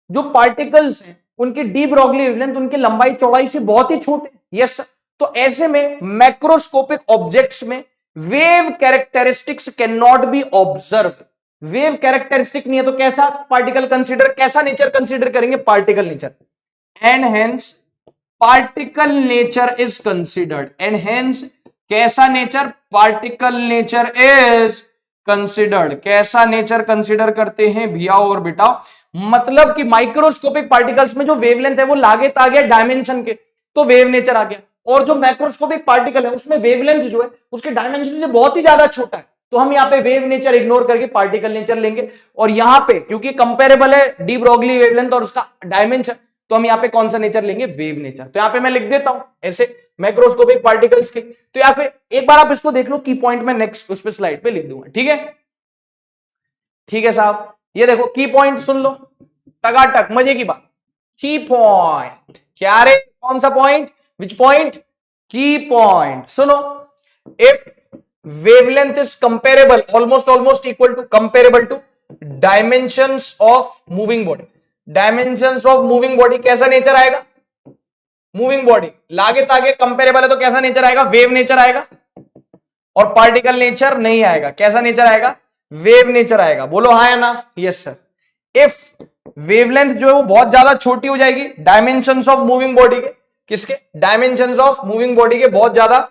जो पार्टिकल्स हैं उनकी डी ब्रॉगली वेवलेंथ उनकी लंबाई चौड़ाई से बहुत ही छोटे। यस सर, तो ऐसे में मैक्रोस्कोपिक ऑब्जेक्ट्स में wave characteristics can not be observe. Wave characteristic नहीं है तो कैसा पार्टिकल कंसीडर, कैसा नेचर कंसीडर करेंगे, particle nature. And hence particle nature is considered, and hence कैसा nature, particle nature is considered. कैसा नेचर कंसीडर करते हैं भैया और बेटा, मतलब कि माइक्रोस्कोपिक पार्टिकल्स में जो वेवलेंथ है वो लागे तागे डायमेंशन के, तो वेव नेचर आ गया। और जो मैक्रोस्कोपिक पार्टिकल है उसमें वेवलेंथ जो है उसके डायमेंशन से बहुत ही ज्यादा छोटा है, तो हम यहाँ पे वेव नेचर इग्नोर करके पार्टिकल नेचर लेंगे। और यहाँ पे क्योंकि कंपेरेबल है डी ब्रॉगली वेवलेंथ और उसका डायमेंशन, तो हम यहाँ पे कौन सा नेचर लेंगे, वेव नेचर। तो यहाँ पे मैं लिख देता हूं ऐसे मैक्रोस्कोपिक पार्टिकल्स के। तो यहाँ पे एक बार आप इसको देख लो, की पॉइंट में नेक्स्ट उस पे स्लाइड पे लिख दूंगा, ठीक है, ठीक है साहब। ये देखो की पॉइंट सुन लो, टकाटक मजे की बात। की पॉइंट क्या रे, कौन सा पॉइंट, विच पॉइंट, की पॉइंट। सुनो, if wavelength is comparable, almost equal to, comparable to dimensions of moving body. Dimensions of moving body कैसा नेचर आएगा, मूविंग बॉडी लागे तागे कंपेरेबल है तो कैसा नेचर आएगा? वेव नेचर आएगा। और पार्टिकल नेचर नहीं आएगा। कैसा नेचर आएगा? वेव नेचर आएगा। बोलो हाँ या ना? Yes sir. इफ वेवलेंथ जो है वो बहुत ज्यादा छोटी हो जाएगी, डायमेंशंस ऑफ मूविंग बॉडी के, किसके? डायमेंशंस ऑफ मूविंग बॉडी के बहुत ज्यादा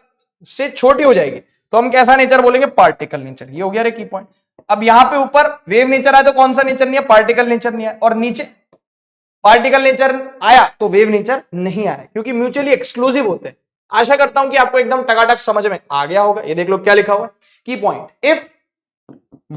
से छोटी हो जाएगी, तो हम कैसा नेचर बोलेंगे? Particle nature. ये हो गया रे की पॉइंट। अब यहां पे ऊपर वेव नेचर आया तो कौन सा नेचर नहीं है? पार्टिकल नेचर नहीं है। और नीचे पार्टिकल नेचर आया तो वेव नेचर नहीं आया, क्योंकि म्यूचुअली एक्सक्लूसिव होते हैं। आशा करता हूं कि आपको एकदम टकाटक समझ में आ गया होगा। ये देख लो क्या लिखा हुआ है, की पॉइंट। इफ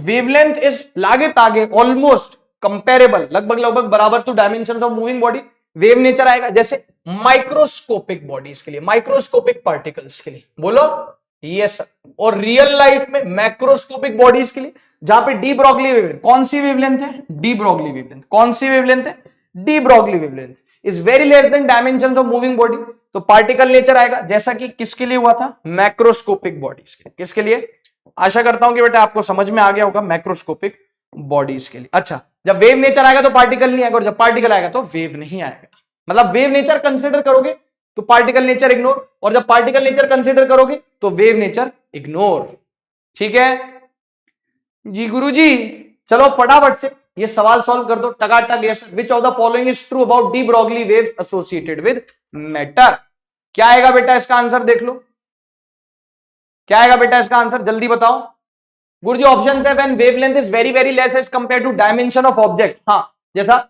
वेवलेंथ इज लागे तागे ऑलमोस्ट कंपेरेबल, लगभग लगभग बराबर to dimension of moving body, wave nature आएगा। जैसे माइक्रोस्कोपिक बॉडीज के लिए, माइक्रोस्कोपिक पार्टिकल्स के लिए, बोलो यस सर। और रियल लाइफ में मैक्रोस्कोपिक बॉडीज के लिए, जहां पे डी ब्रॉगली वेवलेंथ, कौन सी वेवलेंथ है? De Broglie wavelength. कौन सी वेवलेंथ है? De Broglie wavelength is very less than dimensions of moving body, तो पार्टिकल नेचर आएगा। जैसा कि किसके लिए हुआ था? मैक्रोस्कोपिक बॉडीज के लिए। किसके लिए? आशा करता हूं कि बेटा आपको समझ में आ गया होगा, मैक्रोस्कोपिक बॉडीज के लिए। अच्छा, जब वेव नेचर आएगा तो पार्टिकल नहीं आएगा, और जब पार्टिकल आएगा तो वेव नहीं आएगा। मतलब वेव नेचर कंसिडर करोगे तो पार्टिकल नेचर इग्नोर, और जब पार्टिकल नेचर कंसिडर करोगे तो वेव नेचर इग्नोर। ठीक है जी गुरुजी, चलो फटाफट से ये सवाल सॉल्व कर दो टकाटक। Yes, which of the following is true about de Broglie waves associated with matter? क्या आएगा बेटा इसका आंसर? देख लो क्या आएगा बेटा इसका आंसर, जल्दी बताओ। गुरुजी ऑप्शन है when wavelength is very very less as compare to dimension of object. हाँ, जैसा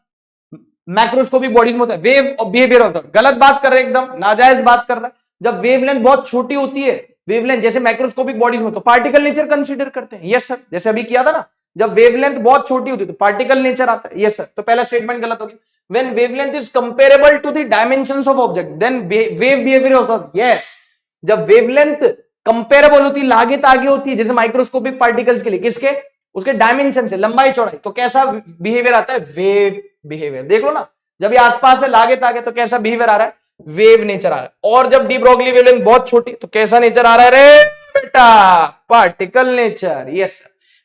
मैक्रोस्कोपिक बॉडीज में होता है, वेव और बिहेवियर होता है। गलत बात कर रहे हैं, एकदम नाजायज बात कर रहे हैं। जब वेवलेंथ बहुत छोटी होती है, वेवलेंथ जैसे मैक्रोस्कोपिक बॉडीज में, तो पार्टिकल नेचर कंसीडर करते हैं। यस सर, जैसे अभी किया था ना, जब वेवलेंथ बहुत छोटी होती है तो पार्टिकल नेचर आता है। यस सर, तो पहला स्टेटमेंट गलत हो गया। When wavelength is comparable to the dimensions of object, then wave behavior also. Yes, जब वेवलेंथ कंपेरेबल होती, लागे तागे होती है, जैसे माइक्रोस्कोपिक पार्टिकल्स के लिए, किसके? उसके डायमेंशन से, लंबाई चौड़ाई, तो कैसा बिहेवियर आता है? Wave behaviour. देख लो ना, जब ये आसपास है लागे तागे तो कैसा बिहेवियर आ रहा है? वेव नेचर आ रहा है। और जब डी ब्रॉगली वेवलेंथ बहुत छोटी तो कैसा नेचर आ रहा है रे बेटा? Particle nature. यस,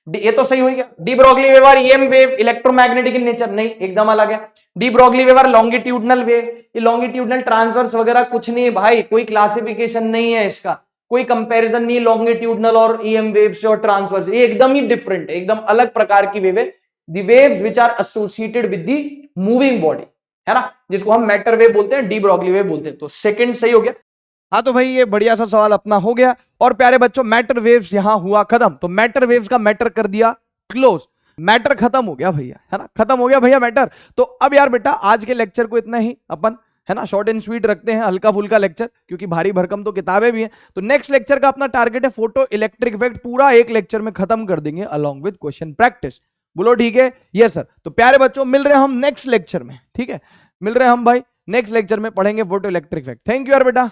ये तो सही हो गया। डी ब्रॉगली वेव और EM wave electromagnetic in nature, नहीं, एकदम अलग है। डी ब्रॉगली वेव और लॉन्गिट्यूडनल वेव, ये लॉन्गिट्यूडनल ट्रांसवर्स वगैरह कुछ नहीं है भाई, कोई क्लासिफिकेशन नहीं है इसका, कोई कंपैरिजन नहीं लॉन्गिट्यूडनल और ईएम वेव से और ट्रांसवर्स, ये एकदम ही डिफरेंट है, एकदम अलग प्रकार की वेव है। The waves which are associated with the moving body, है ना, जिसको हम मैटर वेव बोलते हैं, डी ब्रॉगली वेव बोलते हैं। तो सेकंड सही हो गया। हाँ तो भाई ये बढ़िया सा सवाल अपना हो गया। और प्यारे बच्चों, मैटर वेव्स यहां हुआ खत्म, तो मैटर वेव्स का मैटर कर दिया क्लोज, मैटर खत्म हो गया भैया, है ना, खत्म हो गया भैया मैटर। तो अब यार बेटा आज के लेक्चर को इतना ही अपन, है ना, शॉर्ट एंड स्वीट रखते हैं, हल्का फुल्का लेक्चर, क्योंकि भारी भरकम तो किताबें भी हैं। तो नेक्स्ट लेक्चर का अपना टारगेट है फोटो इलेक्ट्रिक इफेक्ट, पूरा एक लेक्चर में खत्म कर देंगे अलॉन्ग विद क्वेश्चन प्रैक्टिस। बोलो ठीक है? Yes sir. तो प्यारे बच्चों मिल रहे हैं हम नेक्स्ट लेक्चर में, ठीक है, मिल रहे हैं हम भाई नेक्स्ट लेक्चर में, पढ़ेंगे photo electric effect. Thank you यार बेटा।